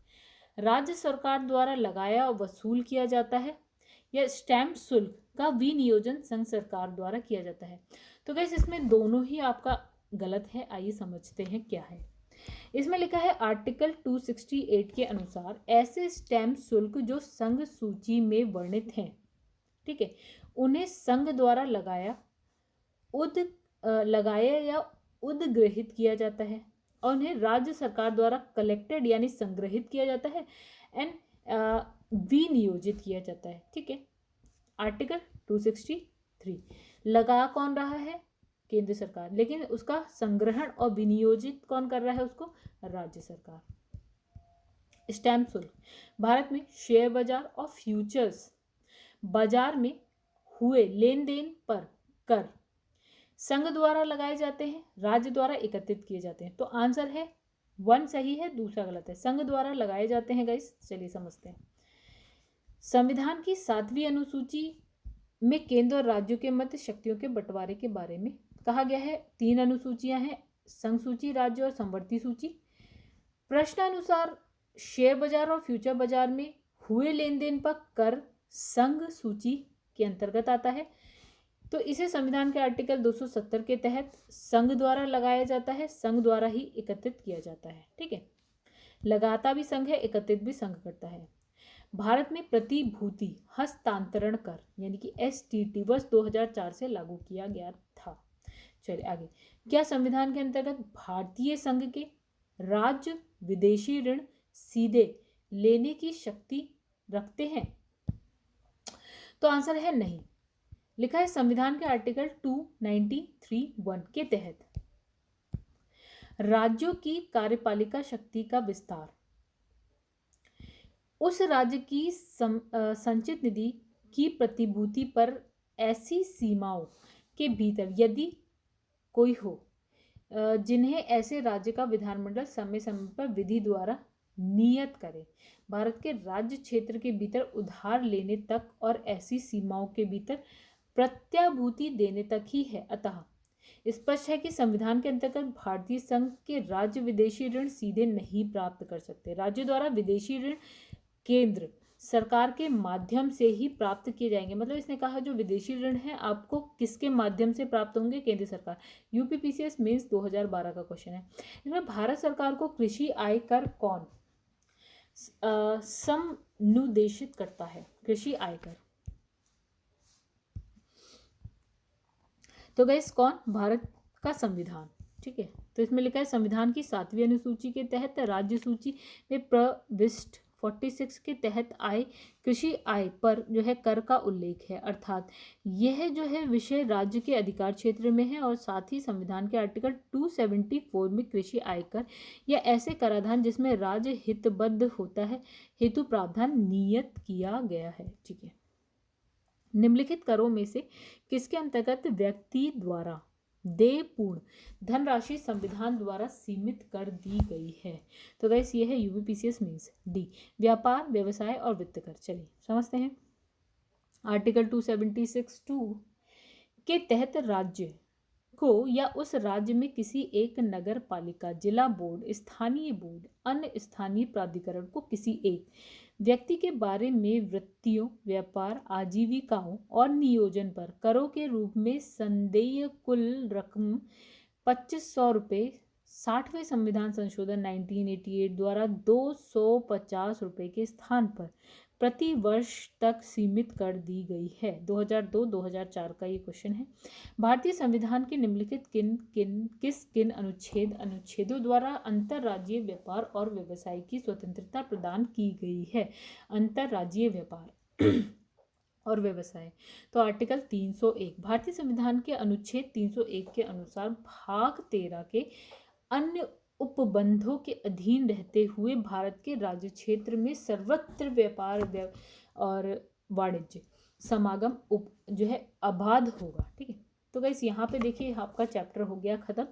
राज्य सरकार द्वारा लगाया और वसूल किया जाता है या स्टैम्प शुल्क का विनियोजन संघ सरकार द्वारा किया जाता है। तो गाइस इसमें दोनों ही आपका गलत है। आइए समझते हैं क्या है। इसमें लिखा है आर्टिकल 268 के अनुसार ऐसे स्टैम्प शुल्क जो संघ सूची में वर्णित हैं, ठीक है, उन्हें संघ द्वारा लगाया या उद्ग्रहित किया जाता है। और उन्हें राज्य सरकार द्वारा कलेक्टेड यानी संग्रहित किया जाता है एंड विनियोजित किया जाता है। ठीक है। आर्टिकल 263 लगा कौन रहा है? केंद्र सरकार, लेकिन उसका संग्रहण और विनियोजित कौन कर रहा है उसको? राज्य सरकार। स्टैम्प शुल्क, भारत में शेयर बाजार और फ्यूचर्स बाजार में हुए लेन देन पर कर संघ द्वारा लगाए जाते हैं, राज्य द्वारा एकत्रित किए जाते हैं। तो आंसर है 1 सही है, दूसरा गलत है। संघ द्वारा लगाए जाते हैं गाइस। चलिए समझते हैं। संविधान की 7वीं अनुसूची में केंद्र और राज्यों के मध्य शक्तियों के बंटवारे के बारे में कहा गया है। 3 अनुसूचियां हैं, संघ सूची, राज्य और समवर्ती सूची। प्रश्नानुसार शेयर बाजार और फ्यूचर बाजार में हुए लेन देन पर कर संघ सूची के अंतर्गत आता है। तो इसे संविधान के आर्टिकल 270 के तहत संघ द्वारा लगाया जाता है, संघ द्वारा ही एकत्रित किया जाता है। ठीक है। लगाता भी संघ है, एकत्रित भी संघ करता है। भारत में प्रतिभूति हस्तांतरण कर यानी कि STT वर्ष 2004 से लागू किया गया था। चलिए आगे। क्या संविधान के अंतर्गत भारतीय संघ के राज्य विदेशी ऋण सीधे लेने की शक्ति रखते हैं? तो आंसर है नहीं। लिखा है संविधान के आर्टिकल 293(1) के तहत राज्यों की कार्यपालिका शक्ति का विस्तार उस राज्य की संचित निधि की प्रतिभूति पर ऐसी सीमाओं के भीतर यदि कोई हो जिन्हें ऐसे राज्य का विधानमंडल समय समय पर विधि द्वारा नियत करे। भारत के राज्य क्षेत्र के भीतर उधार लेने तक और ऐसी सीमाओं के भीतर प्रत्याभूति देने तक ही है। अतः स्पष्ट है कि संविधान के अंतर्गत भारतीय संघ के राज्य विदेशी ऋण सीधे नहीं प्राप्त कर सकते। राज्य द्वारा विदेशी ऋण केंद्र सरकार के माध्यम से ही प्राप्त किए जाएंगे। मतलब इसने कहा जो विदेशी ऋण है आपको किसके माध्यम से प्राप्त होंगे? केंद्र सरकार। UPPCS मेंस 2012 का क्वेश्चन है। इसमें भारत सरकार को कृषि आय कर कौन समुदेशित करता है? कृषि आय कर। तो गाइस कौन? भारत का संविधान। ठीक है। तो इसमें लिखा है संविधान की 7वीं अनुसूची के तहत राज्य सूची में प्रविष्ट 46 के तहत आय कृषि आय पर जो है कर का उल्लेख है। अर्थात यह जो है विषय राज्य के अधिकार क्षेत्र में है और साथ ही संविधान के आर्टिकल 274 में कृषि आय कर या ऐसे कराधान जिसमें राज्य हितबद्ध होता है हेतु प्रावधान नियत किया गया है। ठीक है। निम्नलिखित करों में से किसके अंतर्गत व्यक्ति द्वारा देयपूर्ण धनराशि संविधान द्वारा सीमित कर दी गई है? तो गाइस ये है UPPCS मीन्स डी, व्यापार, व्यवसाय और वित्त कर। चलिए समझते हैं। आर्टिकल 276(2) के तहत राज्य को या उस राज्य में किसी एक नगर पालिका, जिला बोर्ड, स्थानीय बोर्ड, अन्य स्थानीय प्राधिकरण को किसी एक व्यक्ति के बारे में वृत्तियों, व्यापार, आजीविकाओं और नियोजन पर करों के रूप में संदेय कुल रकम 2500 रुपये 60वें संविधान संशोधन 1988 द्वारा 250 रुपये के स्थान पर प्रति वर्ष तक सीमित कर दी गई है। 2002-2004 का ये क्वेश्चन है। भारतीय संविधान के निम्नलिखित किन अनुच्छेदों द्वारा अंतर्राज्यीय व्यापार और व्यवसाय की स्वतंत्रता प्रदान की गई है? अंतर्राज्यीय व्यापार और व्यवसाय। तो आर्टिकल 301 भारतीय संविधान के अनुच्छेद 301 के अनुसार भाग 13 के अन्य उपबंधों के अधीन रहते हुए भारत के राज्य क्षेत्र में सर्वत्र व्यापार और वाणिज्य समागम जो है अबाध होगा। ठीक है। तो गाइस यहाँ पे देखिए आपका चैप्टर हो गया खत्म।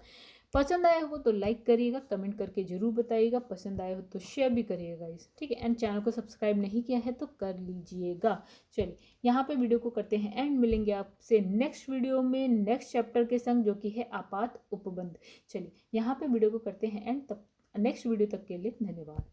पसंद आया हो तो लाइक करिएगा, कमेंट करके जरूर बताइएगा, पसंद आया हो तो शेयर भी करिएगा गाइस। ठीक है। एंड चैनल को सब्सक्राइब नहीं किया है तो कर लीजिएगा। चलिए यहाँ पे वीडियो को करते हैं एंड मिलेंगे आपसे नेक्स्ट वीडियो में नेक्स्ट चैप्टर के संग जो कि है आपात उपबंध। चलिए यहाँ पे वीडियो को करते हैं एंड तब नेक्स्ट वीडियो तक के लिए धन्यवाद।